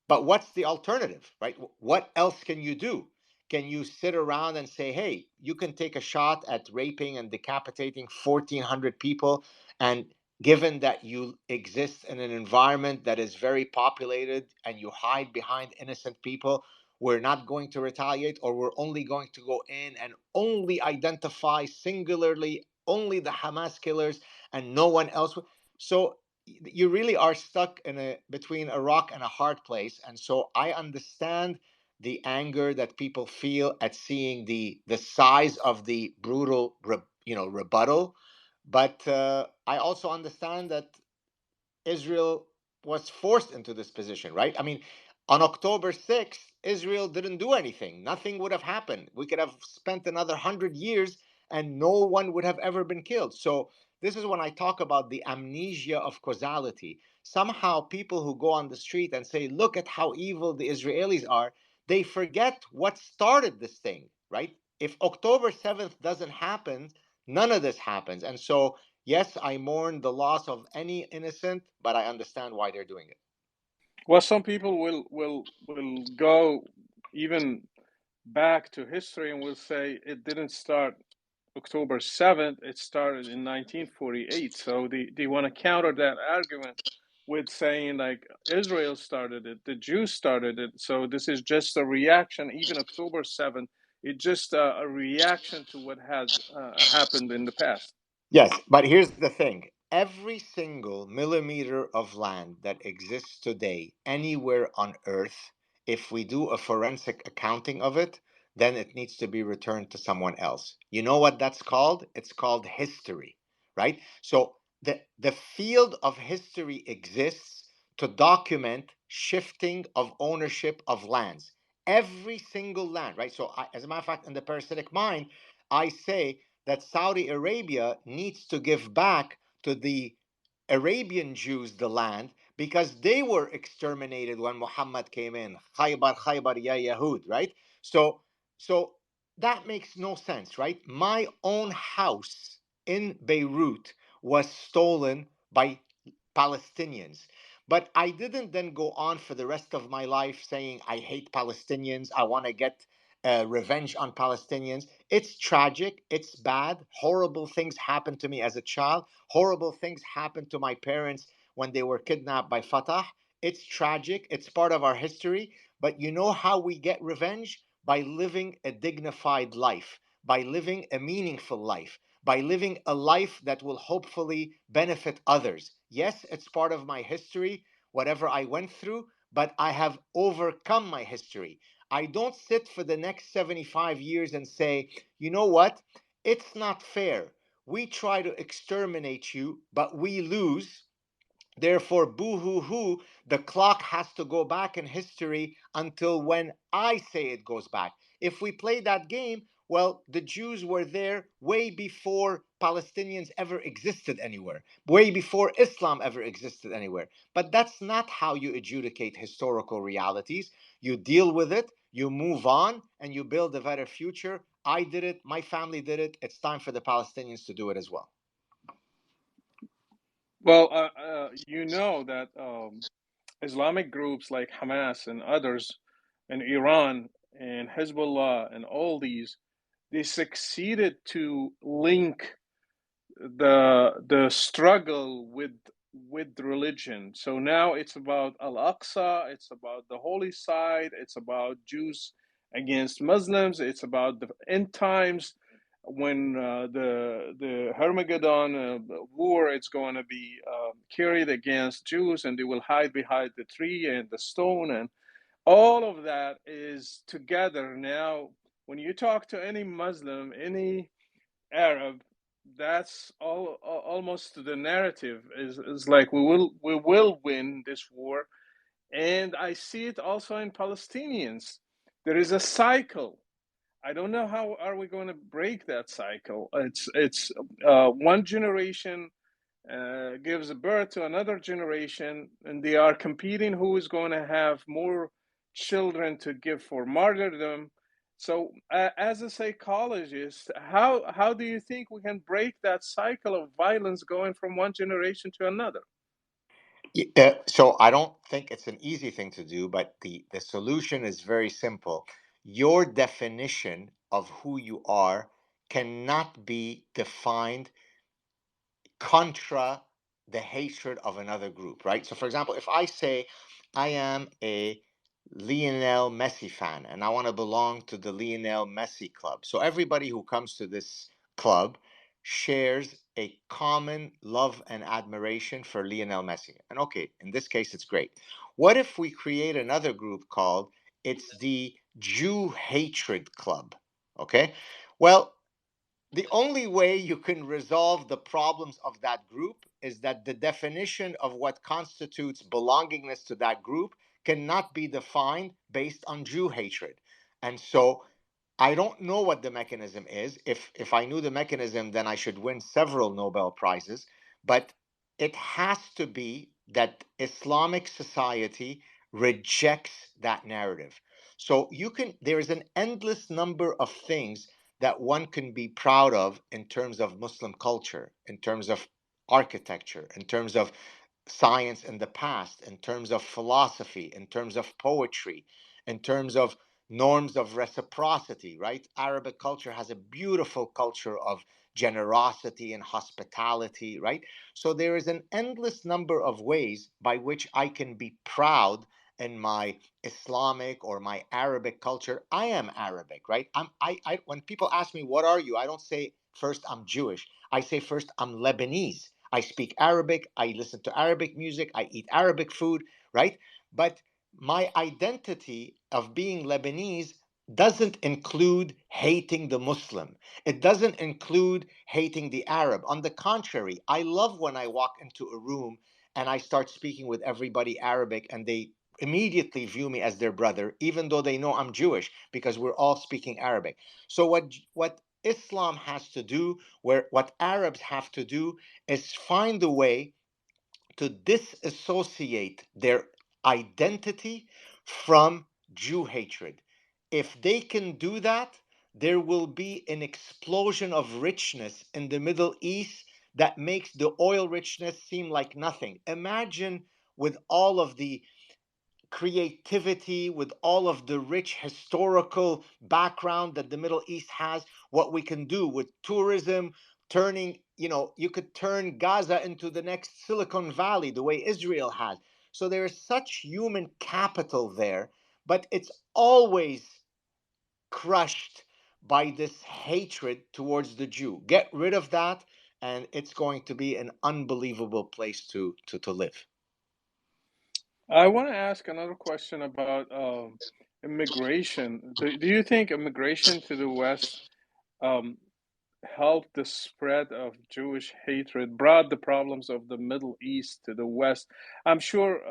But what's the alternative, right? What else can you do? Can you sit around and say, hey, you can take a shot at raping and decapitating 1,400 people, and given that you exist in an environment that is very populated and you hide behind innocent people, we're not going to retaliate, or we're only going to go in and only identify singularly only the Hamas killers and no one else? So you really are stuck in a between a rock and a hard place. And so I understand the anger that people feel at seeing the size of the brutal rebuttal, but I also understand that Israel was forced into this position, right? I mean, on October 6th, Israel didn't do anything. Nothing would have happened. We could have spent another 100 years and no one would have ever been killed. So, this is when I talk about the amnesia of causality. Somehow, people who go on the street and say, look at how evil the Israelis are, they forget what started this thing, right? If October 7th doesn't happen, none of this happens. And so, yes, I mourn the loss of any innocent, but I understand why they're doing it. Well, some people will go even back to history and will say it didn't start October 7th, it started in 1948. So they want to counter that argument with saying, like, Israel started it, the Jews started it. So this is just a reaction, even October 7th, it's just a reaction to what has happened in the past. Yes, but here's the thing. Every single millimeter of land that exists today, anywhere on Earth, if we do a forensic accounting of it, then it needs to be returned to someone else. You know what that's called? It's called history, right? So the field of history exists to document shifting of ownership of lands. Every single land, right? So as a matter of fact, in the parasitic mind, I say that Saudi Arabia needs to give back to the Arabian Jews the land because they were exterminated when Muhammad came in. Khaybar, Khaybar, ya Yahud, right? So that makes no sense, right? My own house in Beirut was stolen by Palestinians. But I didn't then go on for the rest of my life saying, I hate Palestinians. I want to get revenge on Palestinians. It's tragic. It's bad. Horrible things happened to me as a child. Horrible things happened to my parents when they were kidnapped by Fatah. It's tragic. It's part of our history. But you know how we get revenge? By living a dignified life, by living a meaningful life, by living a life that will hopefully benefit others. Yes, it's part of my history, whatever I went through, but I have overcome my history. I don't sit for the next 75 years and say, you know what? It's not fair. We try to exterminate you, but we lose. Therefore, boo hoo hoo, the clock has to go back in history until when I say it goes back. If we play that game, well, the Jews were there way before Palestinians ever existed anywhere, way before Islam ever existed anywhere. But that's not how you adjudicate historical realities. You deal with it, you move on, and you build a better future. I did it, my family did it. It's time for the Palestinians to do it as well. Well, you know that Islamic groups like Hamas and others in Iran and Hezbollah and all these, they succeeded to link the struggle with religion. So now it's about Al-Aqsa, it's about the holy side, it's about Jews against Muslims, it's about the end times when the Hermageddon war it's going to be carried against Jews, and they will hide behind the tree and the stone, and all of that is together now. When you talk to any Muslim, any Arab, that's almost the narrative is like we will win this war, and I see it also in Palestinians. There is a cycle. I don't know how are we going to break that cycle. It's one generation gives birth to another generation, and they are competing who is going to have more children to give for martyrdom. So, as a psychologist, how do you think we can break that cycle of violence going from one generation to another? So I don't think it's an easy thing to do, but the solution is very simple. Your definition of who you are cannot be defined contra the hatred of another group, right? So, for example, if I say I am a Lionel Messi fan and I want to belong to the Lionel Messi club, so everybody who comes to this club shares a common love and admiration for Lionel Messi. And okay, in this case, it's great. What if we create another group called it's the Jew Hatred Club? Okay, well, the only way you can resolve the problems of that group is that the definition of what constitutes belongingness to that group cannot be defined based on Jew hatred. And so I don't know what the mechanism is. If I knew the mechanism, then I should win several Nobel Prizes. But it has to be that Islamic society rejects that narrative. So you can there is an endless number of things that one can be proud of in terms of Muslim culture, in terms of architecture, in terms of science in the past, in terms of philosophy, in terms of poetry, in terms of norms of reciprocity, right? Arabic culture has a beautiful culture of generosity and hospitality, right? So there is an endless number of ways by which I can be proud in my Islamic or my Arabic culture. I am Arabic, right? I when people ask me what are you, I don't say first I'm Jewish. I say first I'm Lebanese. I speak Arabic, I listen to Arabic music, I eat Arabic food, right? But my identity of being Lebanese doesn't include hating the Muslim. It doesn't include hating the Arab. On the contrary, I love when I walk into a room and I start speaking with everybody Arabic and they immediately view me as their brother, even though they know I'm Jewish, because we're all speaking Arabic. So what Islam has to do, where what Arabs have to do, is find a way to disassociate their identity from Jew hatred. If they can do that, there will be an explosion of richness in the Middle East that makes the oil richness seem like nothing. Imagine with all of the creativity, with all of the rich historical background that the Middle East has, what we can do with tourism, turning, you could turn Gaza into the next Silicon Valley, the way Israel has. So there is such human capital there, but it's always crushed by this hatred towards the Jew. Get rid of that, and it's going to be an unbelievable place to live. I want to ask another question about immigration. Do you think immigration to the West um, helped the spread of Jewish hatred, brought the problems of the Middle East to the West? I'm sure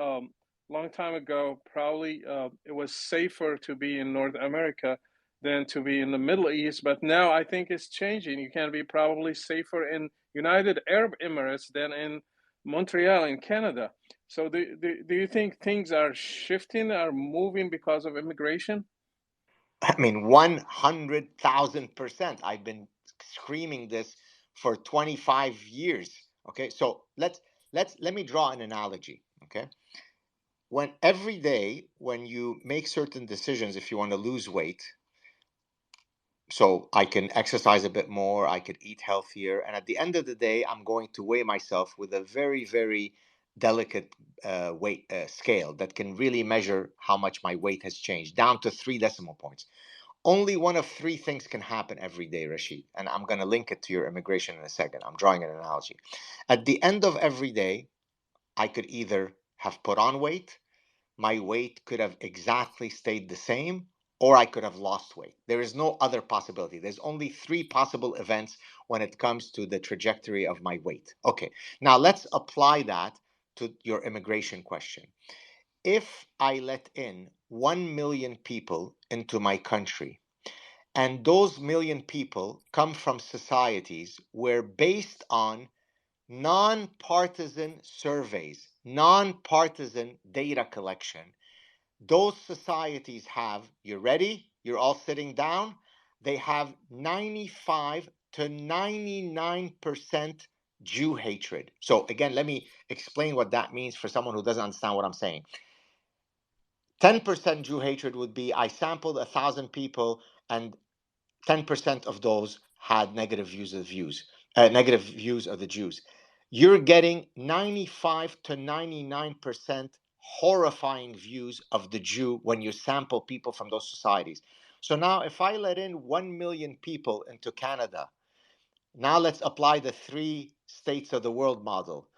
long time ago, probably it was safer to be in North America than to be in the Middle East, but now I think it's changing. You can be probably safer in United Arab Emirates than in Montreal in Canada. So do you think things are shifting, are moving because of immigration? I mean, 100,000%. I've been screaming this for 25 years. Okay, so let me draw an analogy. Okay, when every day when you make certain decisions, if you want to lose weight, so I can exercise a bit more, I could eat healthier, and at the end of the day, I'm going to weigh myself with a very, very delicate weight scale that can really measure how much my weight has changed down to 3 decimal points. Only one of three things can happen every day, Rashid. And I'm going to link it to your immigration in a second. I'm drawing an analogy. At the end of every day, I could either have put on weight, my weight could have exactly stayed the same, or I could have lost weight. There is no other possibility. There's only three possible events when it comes to the trajectory of my weight. Okay, now let's apply that to your immigration question. If I let in 1 million people into my country, and those million people come from societies where, based on non-partisan surveys, non-partisan data collection, those societies have, you ready? You're all sitting down. They have 95 to 99% Jew hatred. So again, let me explain what that means for someone who doesn't understand what I'm saying. 10% Jew hatred would be, I sampled 1,000 people and 10% of those had negative views of the Jews. You're getting 95 to 99% horrifying views of the Jew when you sample people from those societies. So now, if I let in 1 million people into Canada, now let's apply the three states of the world model.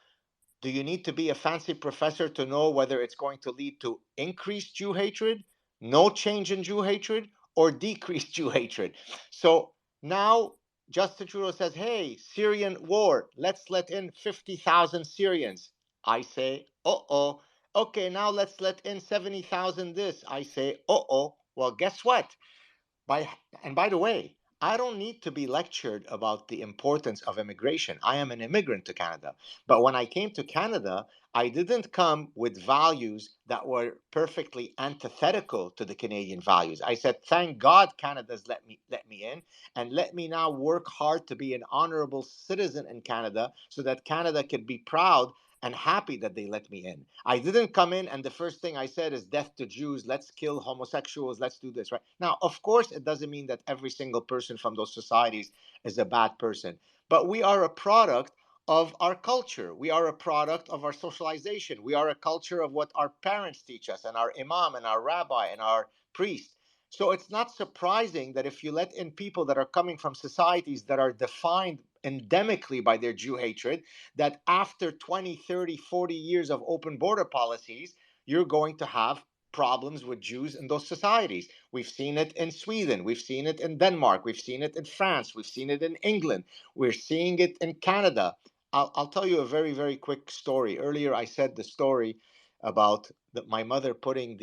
Do you need to be a fancy professor to know whether it's going to lead to increased Jew hatred, no change in Jew hatred, or decreased Jew hatred? So now Justin Trudeau says, hey, Syrian war, let's let in 50,000 Syrians. I say, uh-oh. Okay, now let's let in 70,000 this. I say, uh-oh. Well, guess what? By and by the way, I don't need to be lectured about the importance of immigration. I am an immigrant to Canada. But when I came to Canada, I didn't come with values that were perfectly antithetical to the Canadian values. I said, thank God Canada's let me in, and let me now work hard to be an honorable citizen in Canada so that Canada can be proud and happy that they let me in. I didn't come in and the first thing I said is death to Jews, let's kill homosexuals, let's do this, right? Now, of course, it doesn't mean that every single person from those societies is a bad person, but we are a product of our culture. We are a product of our socialization. We are a culture of what our parents teach us, and our imam and our rabbi and our priest. So it's not surprising that if you let in people that are coming from societies that are defined endemically by their Jew hatred, that after 20, 30, 40 years of open border policies, you're going to have problems with Jews in those societies. We've seen it in Sweden, we've seen it in Denmark, we've seen it in France, we've seen it in England, we're seeing it in Canada. I'll tell you a very, very quick story. Earlier, I said the story about my mother putting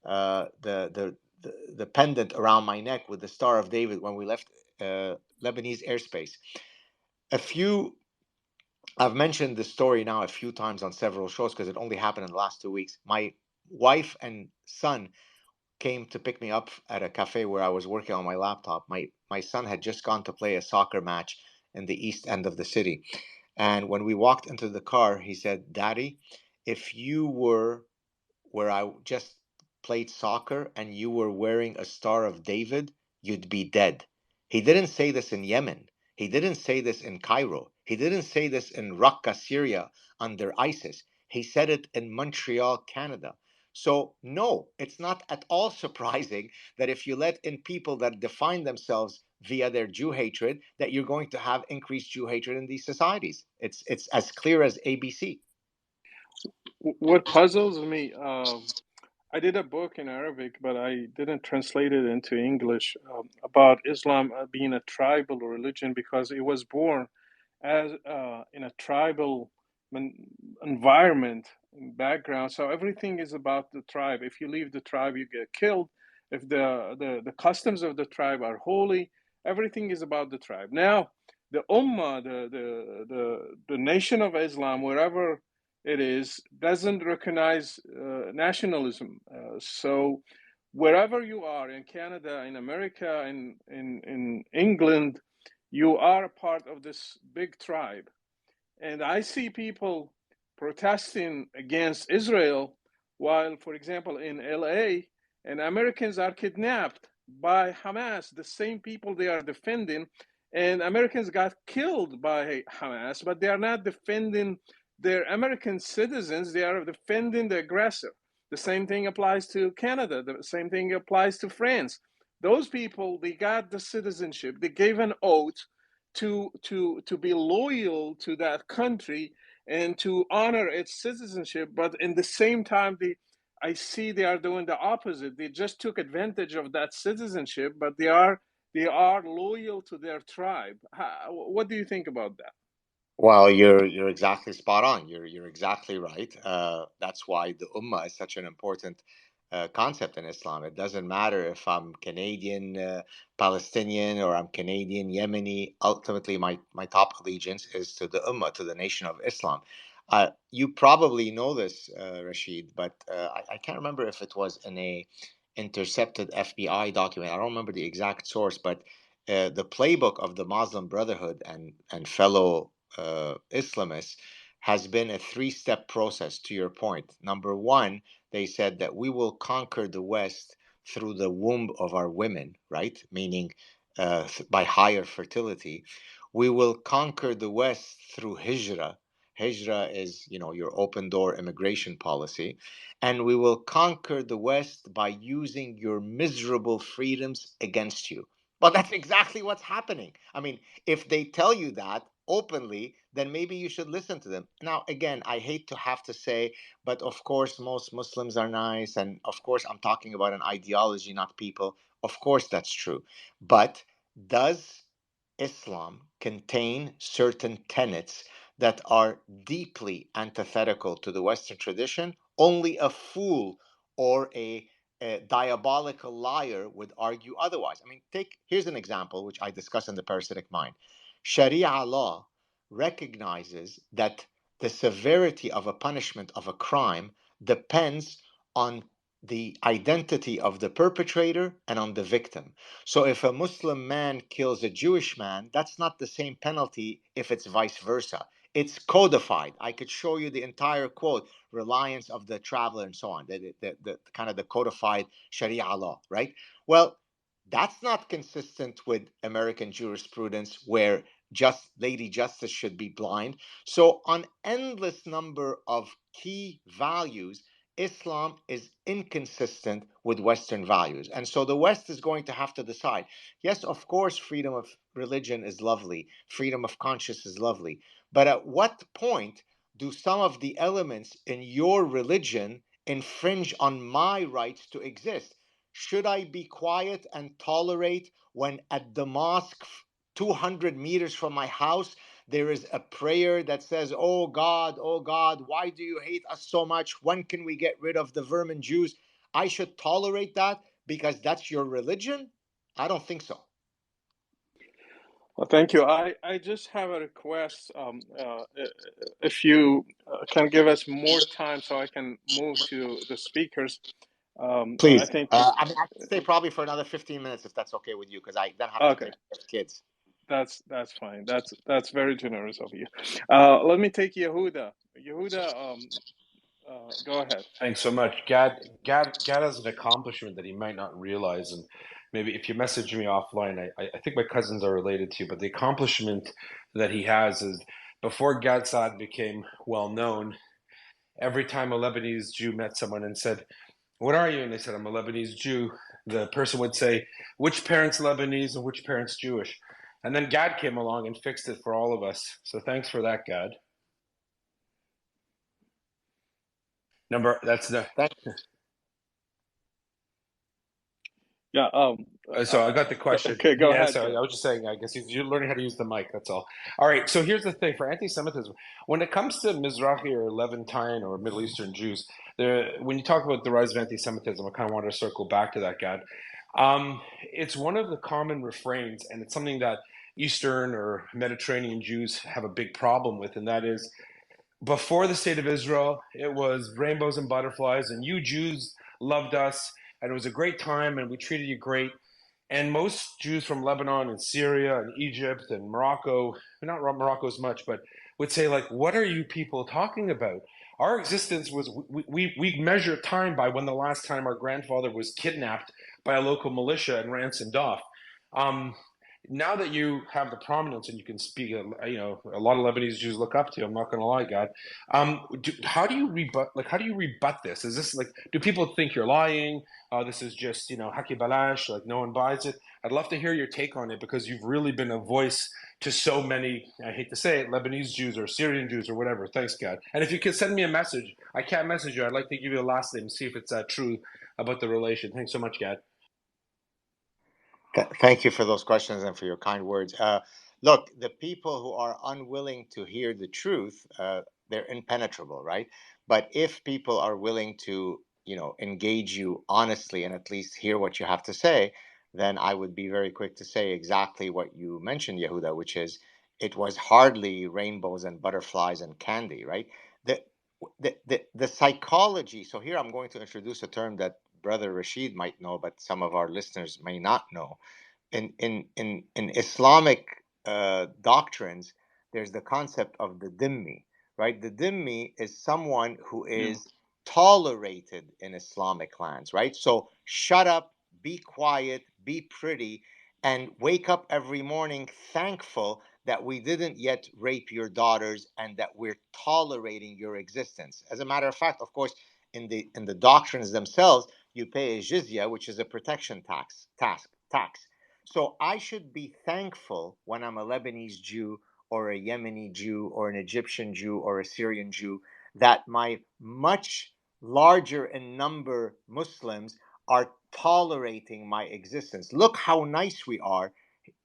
uh, the, the, the pendant around my neck with the Star of David when we left Lebanese airspace. A few I've mentioned this story now a few times on several shows because it only happened in the last 2 weeks. My wife and son came to pick me up at a cafe where I was working on my laptop. My son had just gone to play a soccer match in the east end of the city. And when we walked into the car, he said, Daddy, if you were where I just played soccer and you were wearing a Star of David, you'd be dead. He didn't say this in Yemen. He didn't say this in Cairo. He didn't say this in Raqqa, Syria, under ISIS. He said it in Montreal, Canada. So, no, it's not at all surprising that if you let in people that define themselves via their Jew hatred, that you're going to have increased Jew hatred in these societies. It's as clear as ABC. What puzzles me, I did a book in Arabic, but I didn't translate it into English, about Islam being a tribal religion because it was born as in a tribal environment background. So everything is about the tribe. If you leave the tribe, you get killed. If the customs of the tribe are holy, everything is about the tribe. Now, the Ummah, the nation of Islam, wherever it is, doesn't recognize nationalism. So wherever you are in Canada, in America, in England, you are a part of this big tribe. And I see people protesting against Israel while, for example, in LA, and Americans are kidnapped by Hamas, the same people they are defending. And Americans got killed by Hamas, but they are not defending their American citizens, they are defending the aggressor. The same thing applies to Canada, the same thing applies to France. Those people, they got the citizenship, they gave an oath to be loyal to that country and to honor its citizenship, but in the same time I see they are doing the opposite. They just took advantage of that citizenship, but they are loyal to their tribe. What do you think about that? Well, you're exactly spot on. You're exactly right. That's why the Ummah is such an important concept in Islam. It doesn't matter if I'm Canadian, Palestinian, or I'm Canadian, Yemeni. Ultimately, my top allegiance is to the Ummah, to the nation of Islam. You probably know this, Rashid, but I can't remember if it was in a intercepted FBI document. I don't remember the exact source, but the playbook of the Muslim Brotherhood and fellow Islamists has been a three-step process, to your point. Number one, they said that we will conquer the West through the womb of our women, right? Meaning by higher fertility. We will conquer the West through hijrah. Hijrah is, your open door immigration policy. And we will conquer the West by using your miserable freedoms against you. Well, that's exactly what's happening. I mean, if they tell you that openly, then maybe you should listen to them. Now, again, I hate to have to say, but of course, most Muslims are nice. And of course, I'm talking about an ideology, not people. Of course, that's true. But does Islam contain certain tenets that are deeply antithetical to the Western tradition? Only a fool or a diabolical liar would argue otherwise. I mean, here's an example which I discuss in the Parasitic Mind. Sharia law recognizes that the severity of a punishment of a crime depends on the identity of the perpetrator and on the victim. So if a Muslim man kills a Jewish man, that's not the same penalty if it's vice versa. It's codified. I could show you the entire quote, reliance of the traveler and so on, the kind of the codified Sharia law, right? Well, that's not consistent with American jurisprudence where just Lady Justice should be blind. So on endless number of key values, Islam is inconsistent with Western values. And so the West is going to have to decide. Yes, of course, freedom of religion is lovely, freedom of conscience is lovely. But at what point do some of the elements in your religion infringe on my rights to exist? Should I be quiet and tolerate when at the mosque 200 meters from my house there is a prayer that says, oh God, why do you hate us so much? When can we get rid of the vermin Jews? I should tolerate that because that's your religion? I don't think so. Well, thank you. I just have a request. If you can give us more time so I can move to the speakers. I Please. think, I mean, I can stay probably for another 15 minutes if that's okay with you, because I then have to okay, take care of kids. that's fine. That's very generous of you. Let me take Yehuda. Yehuda, Go ahead. Thanks so much. Gad has an accomplishment that he might not realize, and maybe if you message me offline, I think my cousins are related to you, but the accomplishment that he has is before Gad Saad became well known, every time a Lebanese Jew met someone and said, "What are you?" and they said, "I'm a Lebanese Jew," the person would say, "Which parent's Lebanese and which parent's Jewish?" And then Gad came along and fixed it for all of us. So thanks for that, Gad. That's the Thank Yeah. So I got the question. Okay. Go Yeah, ahead, so Gad. I was just saying, I guess you're learning how to use the mic. That's all. All right. So here's the thing for anti-Semitism. When it comes to Mizrahi or Levantine or Middle Eastern Jews, when you talk about the rise of anti-Semitism, I kind of want to circle back to that, Gad. It's one of the common refrains, and it's something that Eastern or Mediterranean Jews have a big problem with, and that is before the state of Israel, it was rainbows and butterflies, and you Jews loved us, and it was a great time, and we treated you great. And most Jews from Lebanon and Syria and Egypt and Morocco, not Morocco as much, but would say, like, what are you people talking about? Our existence was, we measure time by when the last time our grandfather was kidnapped by a local militia and ransomed off. Um, Now that you have the prominence and you can speak, a lot of Lebanese Jews look up to you. I'm not going to lie, God. How do you rebut? Like, how do you rebut this? Is this like, do people think you're lying? This is just, haki balash, like no one buys it. I'd love to hear your take on it because you've really been a voice to so many, I hate to say it, Lebanese Jews or Syrian Jews or whatever. Thanks, God. And if you could send me a message, I can't message you. I'd like to give you a last name and see if it's true about the relation. Thanks so much, God. Thank you for those questions and for your kind words. Look, the people who are unwilling to hear the truth, they're impenetrable, right? But if people are willing to, engage you honestly and at least hear what you have to say, then I would be very quick to say exactly what you mentioned, Yehuda, which is it was hardly rainbows and butterflies and candy, right? The the psychology. So here I'm going to introduce a term that Brother Rashid might know, but some of our listeners may not know. In Islamic doctrines, there's the concept of the dhimmi, right? The dhimmi is someone who Yeah. is tolerated in Islamic lands, right? So shut up, be quiet, be pretty, and wake up every morning thankful that we didn't yet rape your daughters and that we're tolerating your existence. As a matter of fact, of course, in the doctrines themselves, you pay a jizya, which is a protection tax. So I should be thankful when I'm a Lebanese Jew or a Yemeni Jew or an Egyptian Jew or a Syrian Jew that my much larger in number Muslims are tolerating my existence. Look how nice we are.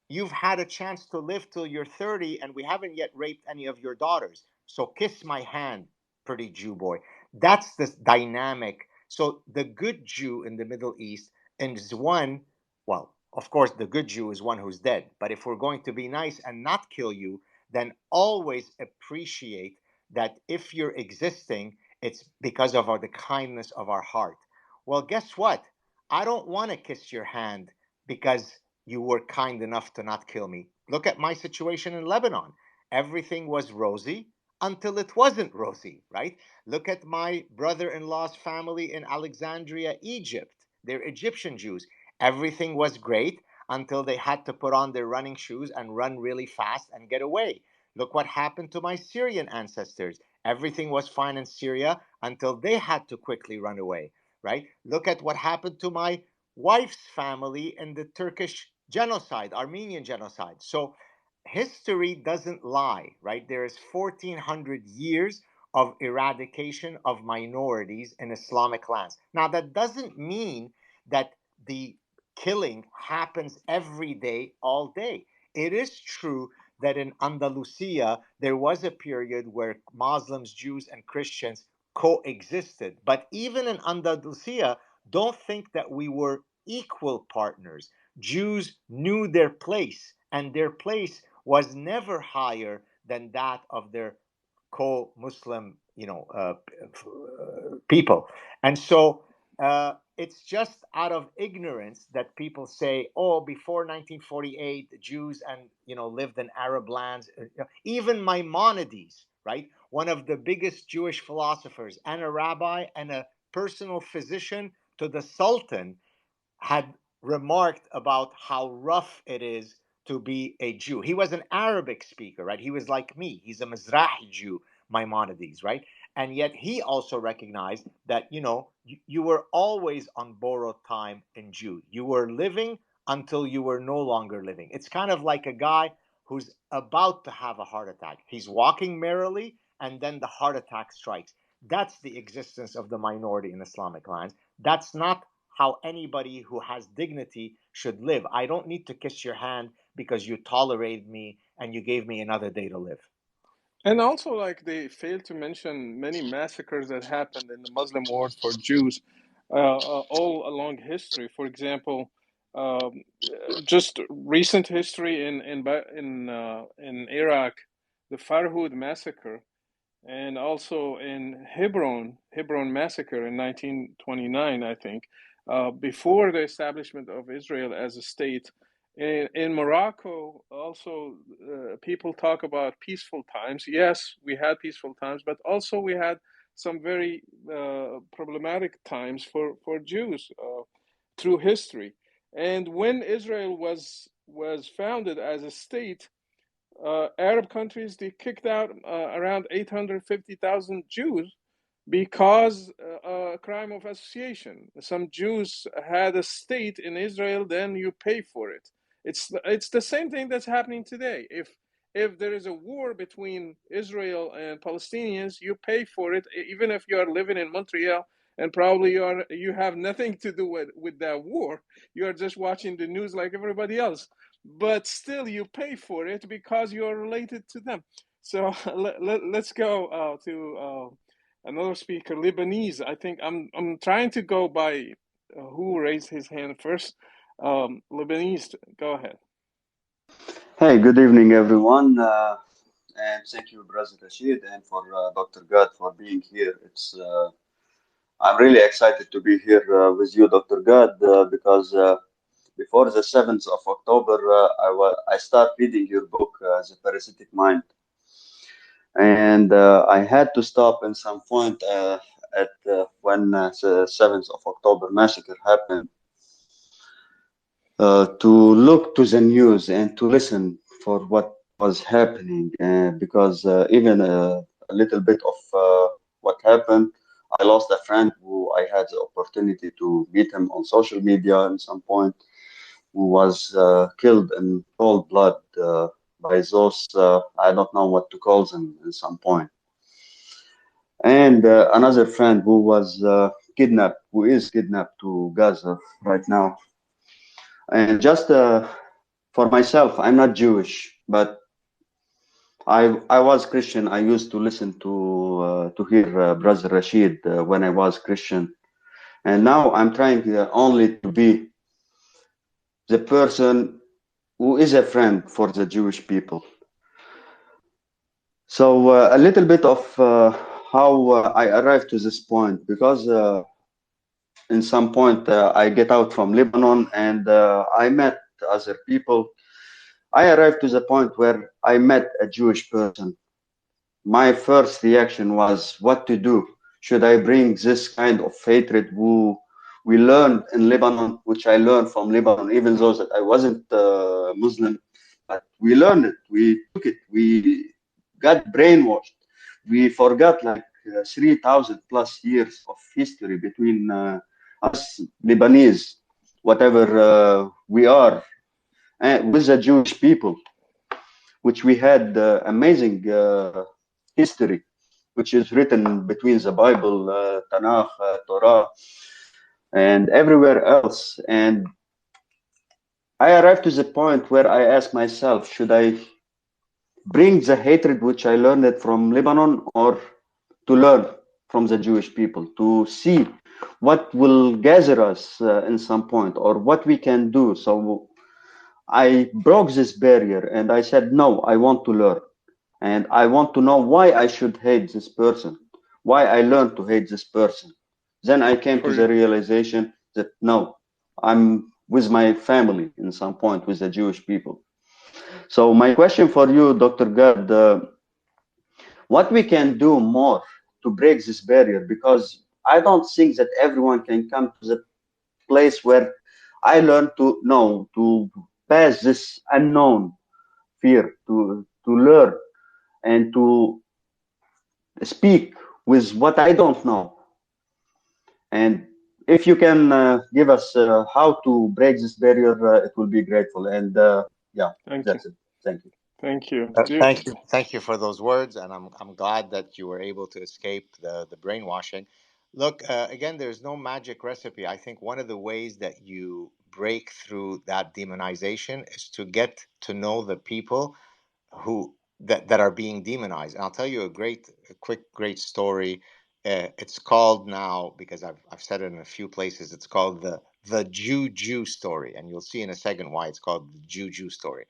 You've had a chance to live till you're 30 and we haven't yet raped any of your daughters. So kiss my hand, pretty Jew boy. That's the dynamic. So the good Jew in the Middle East is one, well, of course, the good Jew is one who's dead. But if we're going to be nice and not kill you, then always appreciate that if you're existing, it's because of the kindness of our heart. Well, guess what? I don't want to kiss your hand because you were kind enough to not kill me. Look at my situation in Lebanon. Everything was rosy until it wasn't rosy, right? Look at my brother in law's family in Alexandria, Egypt. They're Egyptian Jews. Everything was great until they had to put on their running shoes and run really fast and get away. Look what happened to my Syrian ancestors. Everything was fine in Syria until they had to quickly run away, right? Look at what happened to my wife's family in the Turkish genocide, Armenian genocide. So history doesn't lie, right? There is 1400 years of eradication of minorities in Islamic lands. Now, that doesn't mean that the killing happens every day, all day. It is true that in Andalusia, there was a period where Muslims, Jews, and Christians coexisted. But even in Andalusia, don't think that we were equal partners. Jews knew their place, and their place was never higher than that of their co-Muslim, people. And so it's just out of ignorance that people say, "Oh, before 1948, the Jews and lived in Arab lands." Even Maimonides, right? One of the biggest Jewish philosophers and a rabbi and a personal physician to the Sultan had remarked about how rough it is to be a Jew. He was an Arabic speaker, right? He was like me. He's a Mizrahi Jew, Maimonides, right? And yet he also recognized that, you were always on borrowed time in Jew. You were living until you were no longer living. It's kind of like a guy who's about to have a heart attack. He's walking merrily, and then the heart attack strikes. That's the existence of the minority in Islamic lands. That's not how anybody who has dignity should live. I don't need to kiss your hand because you tolerated me and you gave me another day to live. And also, like, they failed to mention many massacres that happened in the Muslim world for Jews all along history. For example, um, just recent history in Iraq, the Farhud massacre, and also in Hebron massacre in 1929, I think, before the establishment of Israel as a state. In Morocco, also, people talk about peaceful times. Yes, we had peaceful times, but also we had some very problematic times for Jews through history. And when Israel was founded as a state, Arab countries, they kicked out around 850,000 Jews because a crime of association. Some Jews had a state in Israel, then you pay for it. It's the same thing that's happening today. If there is a war between Israel and Palestinians, you pay for it, even if you are living in Montreal and probably you have nothing to do with that war. You are just watching the news like everybody else, but still you pay for it because you are related to them. So let's go to another speaker, Lebanese. I think I'm trying to go by who raised his hand first. Lebanese, go ahead. Hey, good evening, everyone, and thank you, Brother Rashid, and for Dr. Gad for being here. I'm really excited to be here with you, Dr. Gad, because before the 7th of October, I start reading your book, The Parasitic Mind, and I had to stop in some point when the 7th of October massacre happened. To look to the news and to listen for what was happening, because even a little bit of what happened, I lost a friend who I had the opportunity to meet him on social media at some point, who was killed in cold blood by those, I don't know what to call them at some point. And another friend who was kidnapped, who is kidnapped to Gaza right now. And just for myself, I'm not Jewish, but I was Christian. I used to listen to hear Brother Rashid when I was Christian, and now I'm trying only to be the person who is a friend for the Jewish people. So a little bit of how I arrived to this point, because in some point I get out from Lebanon and I met other people. I arrived to the point where I met a Jewish person. My first reaction was what to do. Should I bring this kind of hatred who we learned in Lebanon, which I learned from Lebanon, even though that I wasn't Muslim, but we learned it, we took it, we got brainwashed. We forgot like 3,000 plus years of history between us Lebanese, whatever we are, with the Jewish people, which we had amazing history, which is written between the Bible, Tanakh, Torah, and everywhere else. And I arrived to the point where I asked myself, should I bring the hatred which I learned from Lebanon, or to learn from the Jewish people, to see what will gather us in some point, or what we can do? So I broke this barrier and I said, no, I want to learn. And I want to know why I should hate this person, why I learned to hate this person. Then I came to the realization that no, I'm with my family in some point, with the Jewish people. So my question for you, Dr. Gad, what we can do more to break this barrier, because I don't think that everyone can come to the place where I learned to know, to pass this unknown fear, to learn and to speak with what I don't know. And if you can give us how to break this barrier, it will be grateful. And yeah, Thank you. that's it. Thank you. Thank you. Thank you for those words, and I'm glad that you were able to escape the brainwashing. Look, again, there's no magic recipe. I think one of the ways that you break through that demonization is to get to know the people who that are being demonized. And I'll tell you a quick, great story. It's called now, because I've said it in a few places. It's called the Jew story, and you'll see in a second why it's called the Jew story.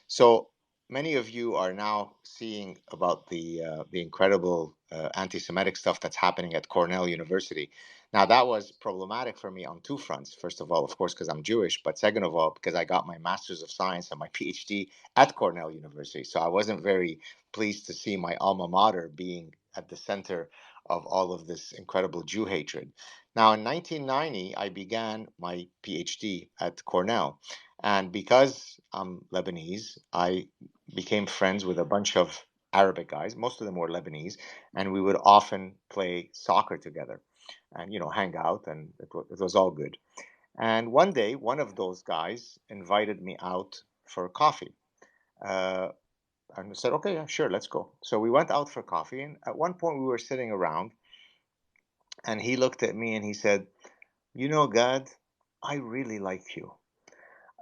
So many of you are now seeing about the incredible anti-Semitic stuff that's happening at Cornell University. Now that was problematic for me on two fronts. First of all, of course, because I'm Jewish, but second of all, because I got my Master's of Science and my PhD at Cornell University. So I wasn't very pleased to see my alma mater being at the center of all of this incredible Jew hatred. Now in 1990, I began my PhD at Cornell. And because I'm Lebanese, I became friends with a bunch of Arabic guys. Most of them were Lebanese, and we would often play soccer together and, hang out, and it was all good. And one day, one of those guys invited me out for coffee. Uh, and I said, okay, yeah, sure, let's go. So we went out for coffee, and at one point we were sitting around, and he looked at me and he said, God, I really like you.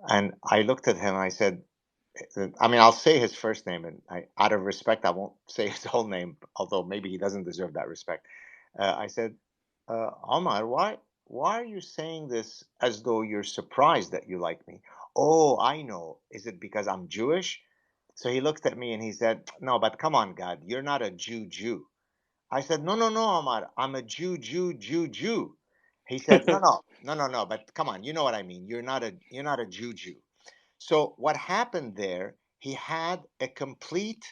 And I looked at him and I said, I'll say his first name, and out of respect, I won't say his whole name, although maybe he doesn't deserve that respect. I said, Omar, why are you saying this as though you're surprised that you like me? Oh, I know. Is it because I'm Jewish? So he looked at me and he said, no, but come on, God, you're not a Jew. I said, no, no, no, Omar, I'm a Jew. He said, no, but come on, you know what I mean. You're not a Jew. So what happened there, he had a complete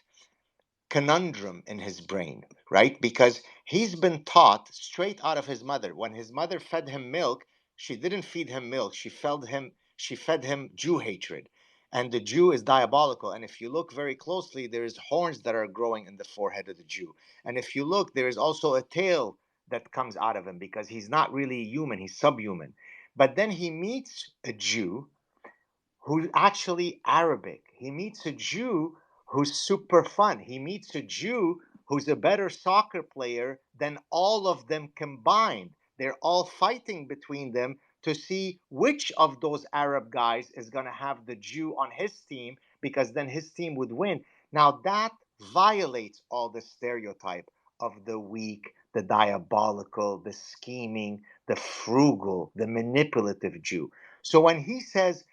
conundrum in his brain, right? Because he's been taught straight out of his mother. When his mother fed him milk, she didn't feed him milk. She fed him Jew hatred. And the Jew is diabolical. And if you look very closely, there's horns that are growing in the forehead of the Jew. And if you look, there is also a tail that comes out of him, because he's not really human, he's subhuman. But then he meets a Jew who's actually Arabic. He meets a Jew who's super fun. He meets a Jew who's a better soccer player than all of them combined. They're all fighting between them to see which of those Arab guys is going to have the Jew on his team, because then his team would win. Now that violates all the stereotype of the weak, the diabolical, the scheming, the frugal, the manipulative Jew. So when he says,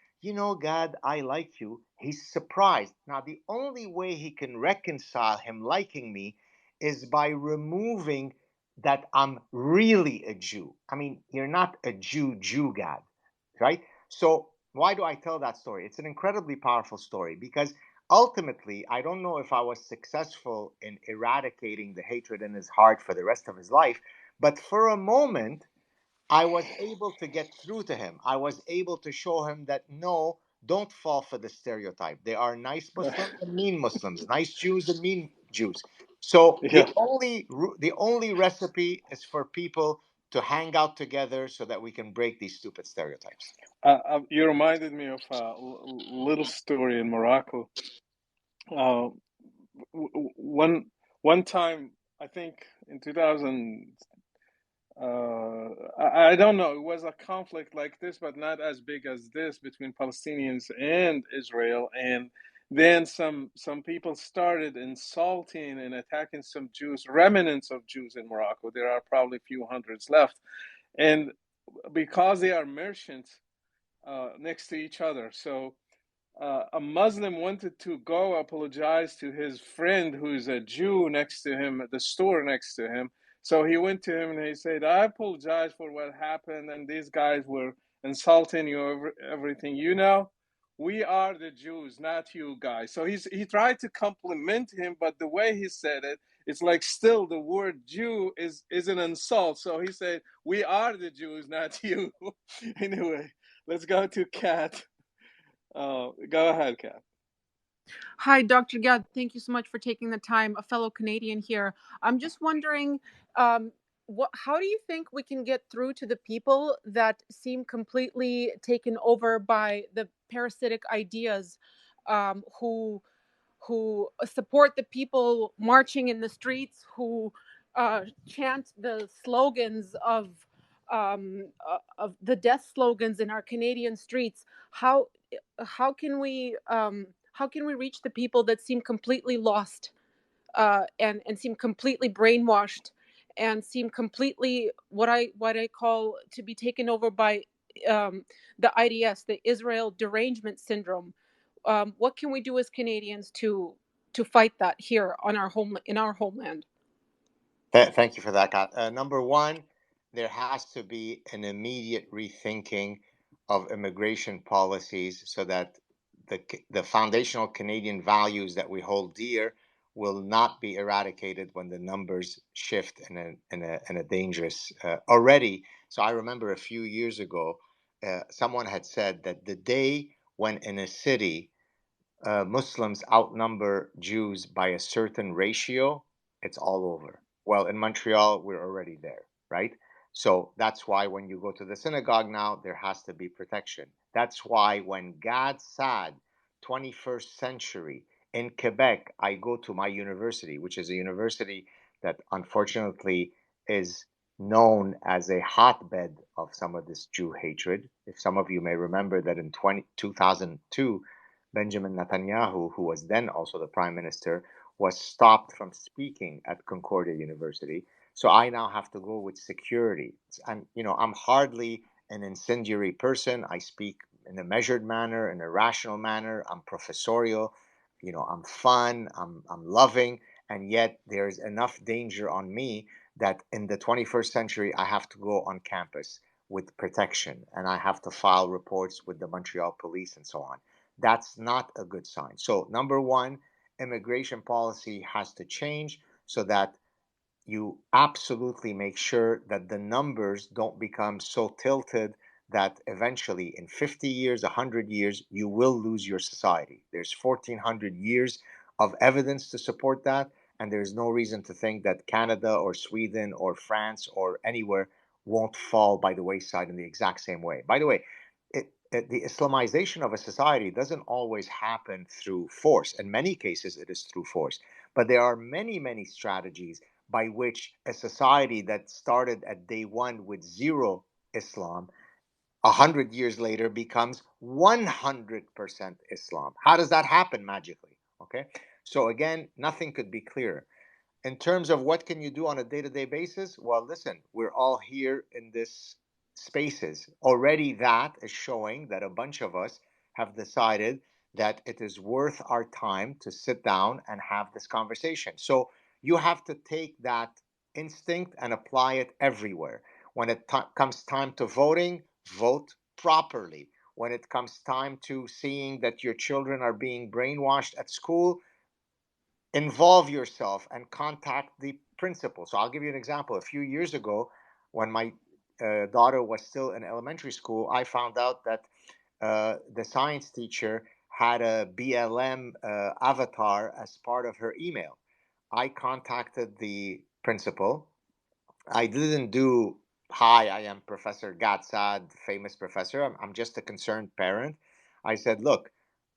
God, I like you, he's surprised. Now, the only way he can reconcile him liking me is by removing that I'm really a Jew. You're not a Jew, God, right? So, why do I tell that story? It's an incredibly powerful story, because ultimately, I don't know if I was successful in eradicating the hatred in his heart for the rest of his life, but for a moment, I was able to get through to him. I was able to show him that no, don't fall for the stereotype. There are nice Muslims and mean Muslims, nice Jews and mean Jews. So Yeah. the only recipe is for people to hang out together so that we can break these stupid stereotypes. You reminded me of a little story in Morocco. One one time, I think in 2000, I don't know, it was a conflict like this, but not as big as this, between Palestinians and Israel. And then some people started insulting and attacking some Jews, remnants of Jews in Morocco. There are probably a few hundreds left, and because they are merchants next to each other, so a Muslim wanted to go apologize to his friend who's a Jew next to him at the store next to him. So he went to him and he said, I apologize for what happened, and these guys were insulting you over everything. We are the Jews, not you guys. So he tried to compliment him, but the way he said it, it's like still the word Jew is an insult. So he said, "We are the Jews, not you." Anyway, let's go to Kat. Go ahead, Kat. Hi, Dr. Gad. Thank you so much for taking the time. A fellow Canadian here. I'm just wondering, how do you think we can get through to the people that seem completely taken over by the parasitic ideas, who support the people marching in the streets, who chant the slogans of the death slogans in our Canadian streets? How can we reach the people that seem completely lost, and seem completely brainwashed, and seem completely what I call to be taken over by the IDS, the Israel derangement syndrome? What can we do as Canadians to fight that here on our homeland? Thank you for that, Kat. Number one, there has to be an immediate rethinking of immigration policies so that the foundational Canadian values that we hold dear will not be eradicated when the numbers shift in a dangerous already. So I remember a few years ago, someone had said that the day when in a city Muslims outnumber Jews by a certain ratio, it's all over. Well, in Montreal, we're already there, right? So that's why when you go to the synagogue now, there has to be protection. That's why when Gad Saad, 21st century, in Quebec, I go to my university, which is a university that unfortunately is known as a hotbed of some of this Jew hatred. If some of you may remember that in 2002, Benjamin Netanyahu, who was then also the prime minister, was stopped from speaking at Concordia University. So I now have to go with security. And, I'm hardly an incendiary person. I speak in a measured manner, in a rational manner. I'm professorial. I'm fun. I'm loving. And yet there's enough danger on me that in the 21st century, I have to go on campus with protection and I have to file reports with the Montreal police and so on. That's not a good sign. So, number one, immigration policy has to change so that you absolutely make sure that the numbers don't become so tilted that eventually in 50 years, 100 years, you will lose your society. There's 1400 years of evidence to support that, and there's no reason to think that Canada or Sweden or France or anywhere won't fall by the wayside in the exact same way. By the way, the Islamization of a society doesn't always happen through force. In many cases, it is through force. But there are many, many strategies by which a society that started at day one with zero Islam, 100 years later becomes 100% Islam. How does that happen magically? Okay, so again, nothing could be clearer. In terms of what can you do on a day-to-day basis, well, listen, we're all here in this spaces. Already that is showing that a bunch of us have decided that it is worth our time to sit down and have this conversation. So you have to take that instinct and apply it everywhere. When it comes time to voting, vote properly. When it comes time to seeing that your children are being brainwashed at school, involve yourself and contact the principal. So I'll give you an example. A few years ago, when my daughter was still in elementary school, I found out that the science teacher had a BLM avatar as part of her email. I contacted the principal. I didn't do, hi, I am Professor Gatsad, famous professor. I'm just a concerned parent. I said, look,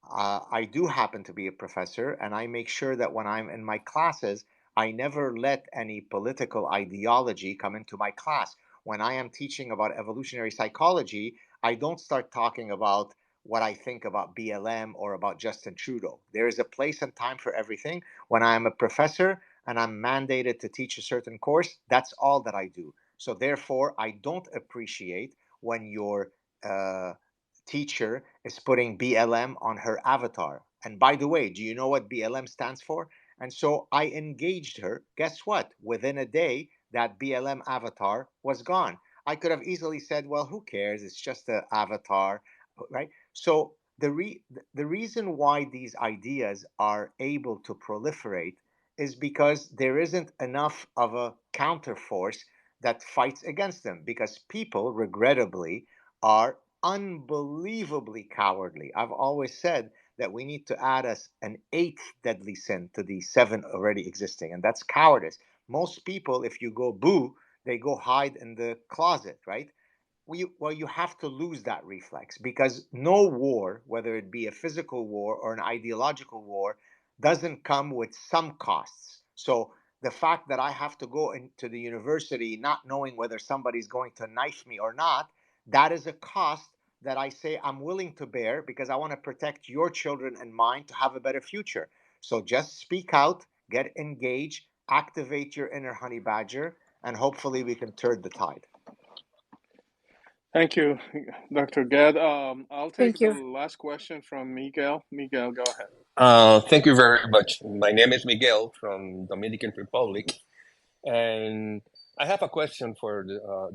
I do happen to be a professor, and I make sure that when I'm in my classes, I never let any political ideology come into my class. When I am teaching about evolutionary psychology, I don't start talking about what I think about BLM or about Justin Trudeau. There is a place and time for everything. When I am a professor and I'm mandated to teach a certain course, that's all that I do. So therefore, I don't appreciate when your teacher is putting BLM on her avatar. And by the way, do you know what BLM stands for? And so I engaged her. Guess what? Within a day, that BLM avatar was gone. I could have easily said, well, who cares? It's just an avatar, right? So the reason why these ideas are able to proliferate is because there isn't enough of a counterforce that fights against them, because people, regrettably, are unbelievably cowardly. I've always said that we need to add us an eighth deadly sin to the seven already existing, and that's cowardice. Most people, if you go boo, they go hide in the closet, right? Well, you have to lose that reflex, because no war, whether it be a physical war or an ideological war, doesn't come with some costs. So the fact that I have to go into the university not knowing whether somebody's going to knife me or not, that is a cost that I say I'm willing to bear, because I want to protect your children and mine to have a better future. So just speak out, get engaged, activate your inner honey badger, and hopefully we can turn the tide. Thank you, Dr. Gad. I'll take Thank the you. last question from Miguel. Miguel, go ahead. Thank you very much. My name is Miguel from Dominican Republic, and I have a question for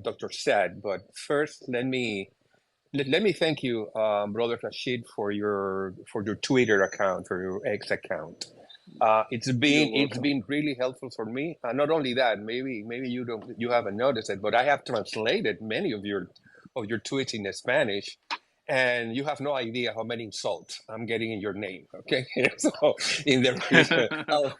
Dr. Saad. But first, let me thank you, Brother Rashid, for your Twitter account, for your X account. It's You're been welcome. really helpful for me. Not only that, maybe you haven't noticed it, but I have translated many of your tweets in Spanish, and you have no idea how many insults I'm getting in your name. Okay, so in there is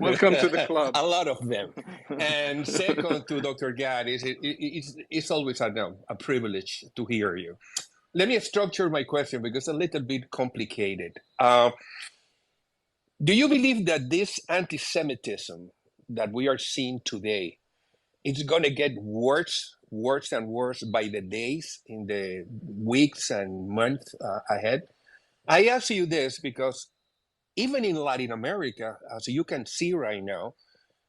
Welcome to the club. a lot of them. And second, to Dr. Gad, it's always a privilege to hear you. Let me structure my question because it's a little bit complicated. Do you believe that this anti-Semitism that we are seeing today is going to get worse and worse by the days in the weeks and months ahead? I ask you this because even in Latin America, as you can see right now,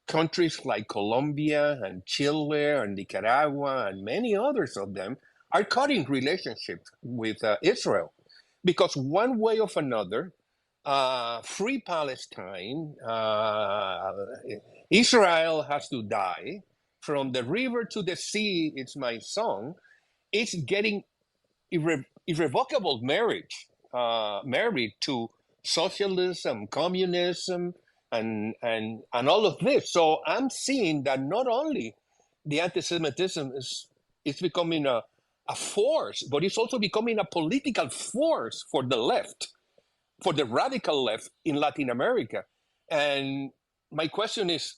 countries like Colombia and Chile and Nicaragua and many others of them are cutting relationships with Israel because one way or another, free Palestine, Israel has to die. From the river to the sea, it's my song. It's getting irrevocable marriage, married to socialism, communism, and all of this. So I'm seeing that not only the anti-Semitism is becoming a force, but it's also becoming a political force for the left, for the radical left in Latin America. And my question is,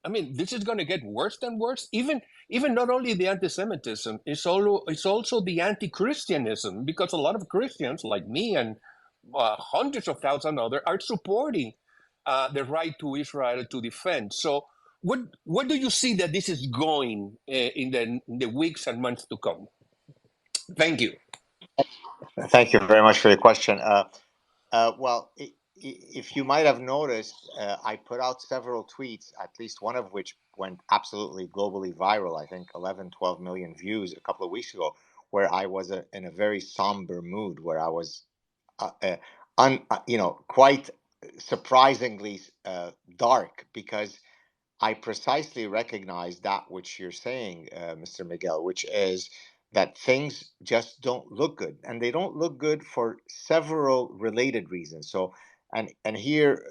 I mean, this is going to get worse and worse. Even not only the anti-Semitism, it's also the anti-Christianism, because a lot of Christians like me and hundreds of thousands others are supporting the right to Israel to defend. So, what do you see that this is going in the weeks and months to come? Thank you. Thank you very much for the question. Well, if you might have noticed, I put out several tweets, at least one of which went absolutely globally viral. I think 11, 12 million views a couple of weeks ago, where I was in a very somber mood, where I was, quite surprisingly dark, because I precisely recognize that which you're saying, Mr. Miguel, which is that things just don't look good, and they don't look good for several related reasons. So, and here,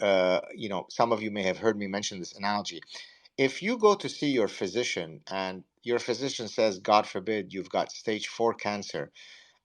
some of you may have heard me mention this analogy. If you go to see your physician, and your physician says, God forbid, you've got stage 4 cancer,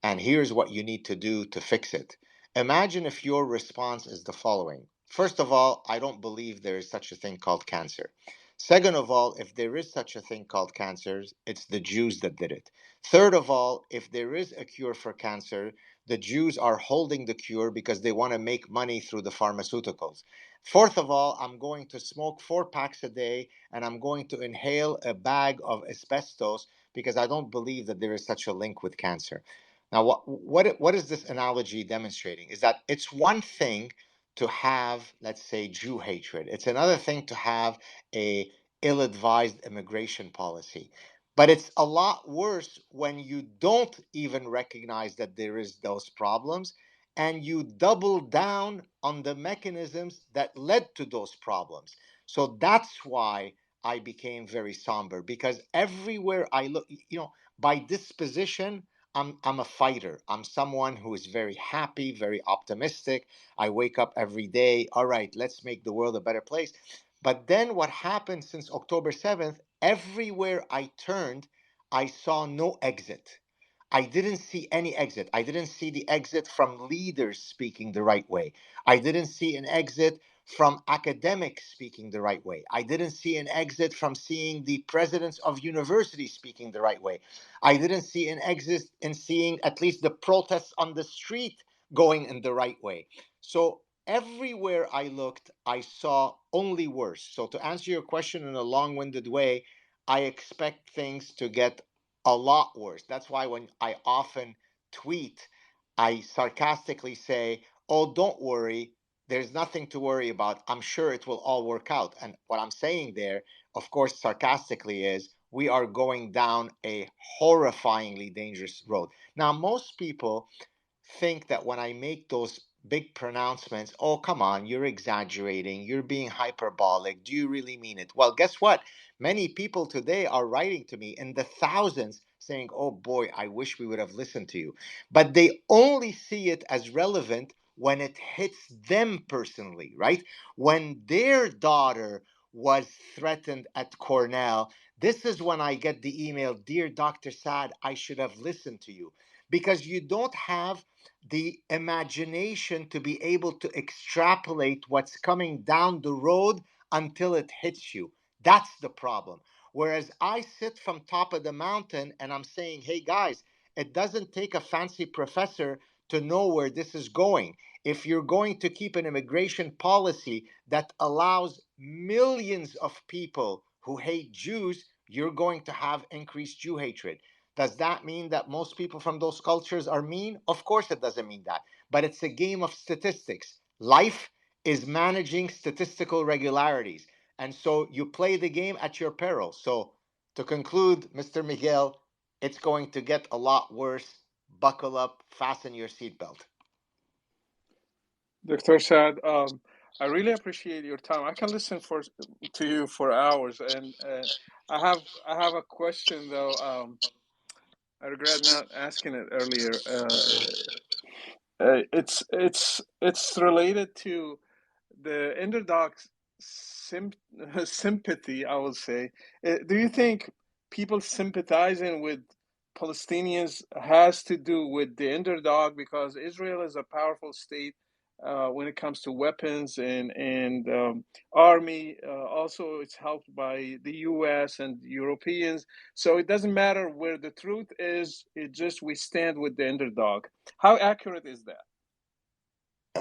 and here's what you need to do to fix it. Imagine if your response is the following. First of all, I don't believe there is such a thing called cancer. Second of all, if there is such a thing called cancer, it's the Jews that did it. Third of all, if there is a cure for cancer, the Jews are holding the cure because they want to make money through the pharmaceuticals. Fourth of all, I'm going to smoke 4 packs a day, and I'm going to inhale a bag of asbestos because I don't believe that there is such a link with cancer. Now, what is this analogy demonstrating? Is that it's one thing to have, let's say, Jew hatred. It's another thing to have a ill-advised immigration policy. But it's a lot worse when you don't even recognize that there is those problems, and you double down on the mechanisms that led to those problems. So that's why I became very somber, because everywhere I look, by disposition, I'm a fighter. I'm someone who is very happy, very optimistic. I wake up every day. All right, let's make the world a better place. But then what happened since October 7th, everywhere I turned, I saw no exit. I didn't see any exit. I didn't see the exit from leaders speaking the right way. I didn't see an exit from academics speaking the right way. I didn't see an exit from seeing the presidents of universities speaking the right way. I didn't see an exit in seeing at least the protests on the street going in the right way. So everywhere I looked, I saw only worse. So to answer your question in a long-winded way, I expect things to get a lot worse. That's why when I often tweet, I sarcastically say, "Oh, don't worry. There's nothing to worry about. I'm sure it will all work out." And what I'm saying there, of course, sarcastically, is we are going down a horrifyingly dangerous road. Now, most people think that when I make those big pronouncements, oh, come on, you're exaggerating, you're being hyperbolic. Do you really mean it? Well, guess what? Many people today are writing to me in the thousands saying, oh boy, I wish we would have listened to you. But they only see it as relevant when it hits them personally, right? When their daughter was threatened at Cornell, this is when I get the email, Dear Dr. Saad, I should have listened to you. Because you don't have the imagination to be able to extrapolate what's coming down the road until it hits you. That's the problem. Whereas I sit from top of the mountain and I'm saying, hey guys, it doesn't take a fancy professor to know where this is going. If you're going to keep an immigration policy that allows millions of people who hate Jews, you're going to have increased Jew hatred. Does that mean that most people from those cultures are mean? Of course, it doesn't mean that. But it's a game of statistics. Life is managing statistical regularities. And so you play the game at your peril. So to conclude, Mr. Miguel, it's going to get a lot worse. Buckle up, fasten your seatbelt. Dr. Saad, I really appreciate your time. I can listen to you for hours, and I have a question though. I regret not asking it earlier. It's related to the underdog's sympathy, I would say. Do you think people sympathizing with Palestinians has to do with the underdog because Israel is a powerful state when it comes to weapons and army? Also, it's helped by the U.S. and Europeans. So it doesn't matter where the truth is. It just we stand with the underdog. How accurate is that?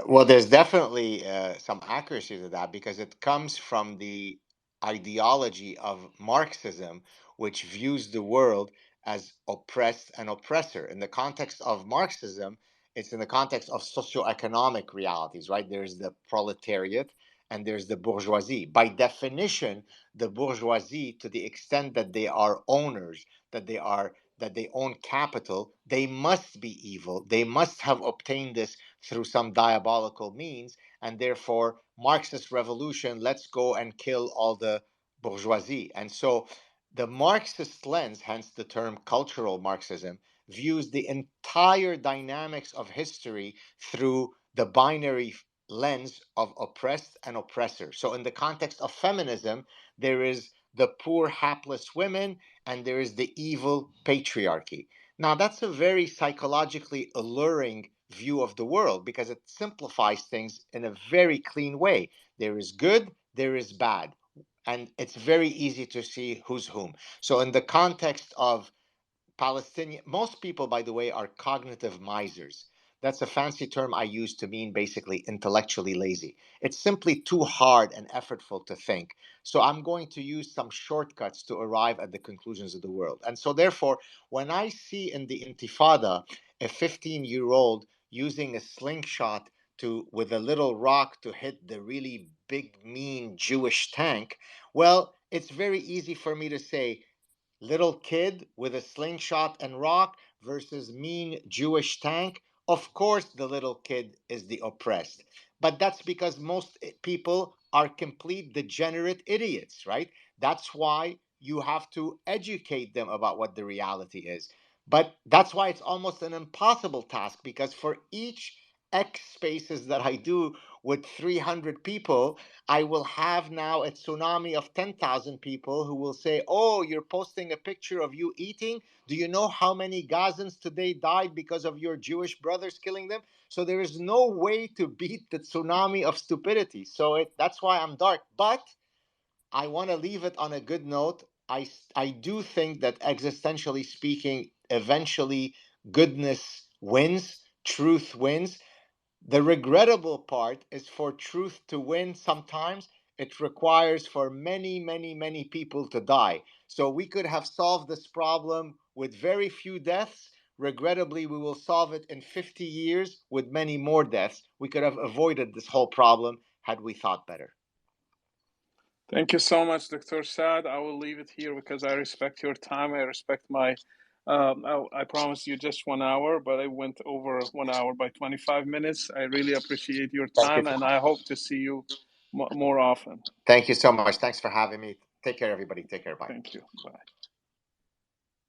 Well, there's definitely some accuracy to that because it comes from the ideology of Marxism, which views the world as oppressed and oppressor. In the context of Marxism, it's in the context of socioeconomic realities, right? There's the proletariat and there's the bourgeoisie. By definition, the bourgeoisie, to the extent that they are owners, that they own capital, they must be evil. They must have obtained this through some diabolical means, and therefore Marxist revolution, let's go and kill all the bourgeoisie. And so the Marxist lens, hence the term cultural Marxism, views the entire dynamics of history through the binary lens of oppressed and oppressor. So in the context of feminism, there is the poor hapless women and there is the evil patriarchy. Now, that's a very psychologically alluring view of the world because it simplifies things in a very clean way. There is good, there is bad, and it's very easy to see who's whom. So, in the context of Palestinian, most people, by the way, are cognitive misers. That's a fancy term I use to mean basically intellectually lazy. It's simply too hard and effortful to think. So I'm going to use some shortcuts to arrive at the conclusions of the world. And so, therefore, when I see in the Intifada a 15-year-old using a slingshot with a little rock to hit the really big, mean Jewish tank, well, it's very easy for me to say, little kid with a slingshot and rock versus mean Jewish tank, of course the little kid is the oppressed. But that's because most people are complete degenerate idiots, right? That's why you have to educate them about what the reality is. But that's why it's almost an impossible task because for each X spaces that I do with 300 people, I will have now a tsunami of 10,000 people who will say, oh, you're posting a picture of you eating. Do you know how many Gazans today died because of your Jewish brothers killing them? So there is no way to beat the tsunami of stupidity. So that's why I'm dark. But I want to leave it on a good note. I do think that existentially speaking, eventually goodness wins, truth wins. The regrettable part is for truth to win sometimes. It requires for many, many, many people to die. So we could have solved this problem with very few deaths. Regrettably, we will solve it in 50 years with many more deaths. We could have avoided this whole problem had we thought better. Thank you so much, Dr. Saad. I will leave it here because I respect your time. I respect my, I promised you just 1 hour, but I went over 1 hour by 25 minutes. I really appreciate your Thank you. time, and I hope to see you more often. Thank you so much. Thanks for having me. Take care, everybody. Take care. Bye. Thank you. Bye.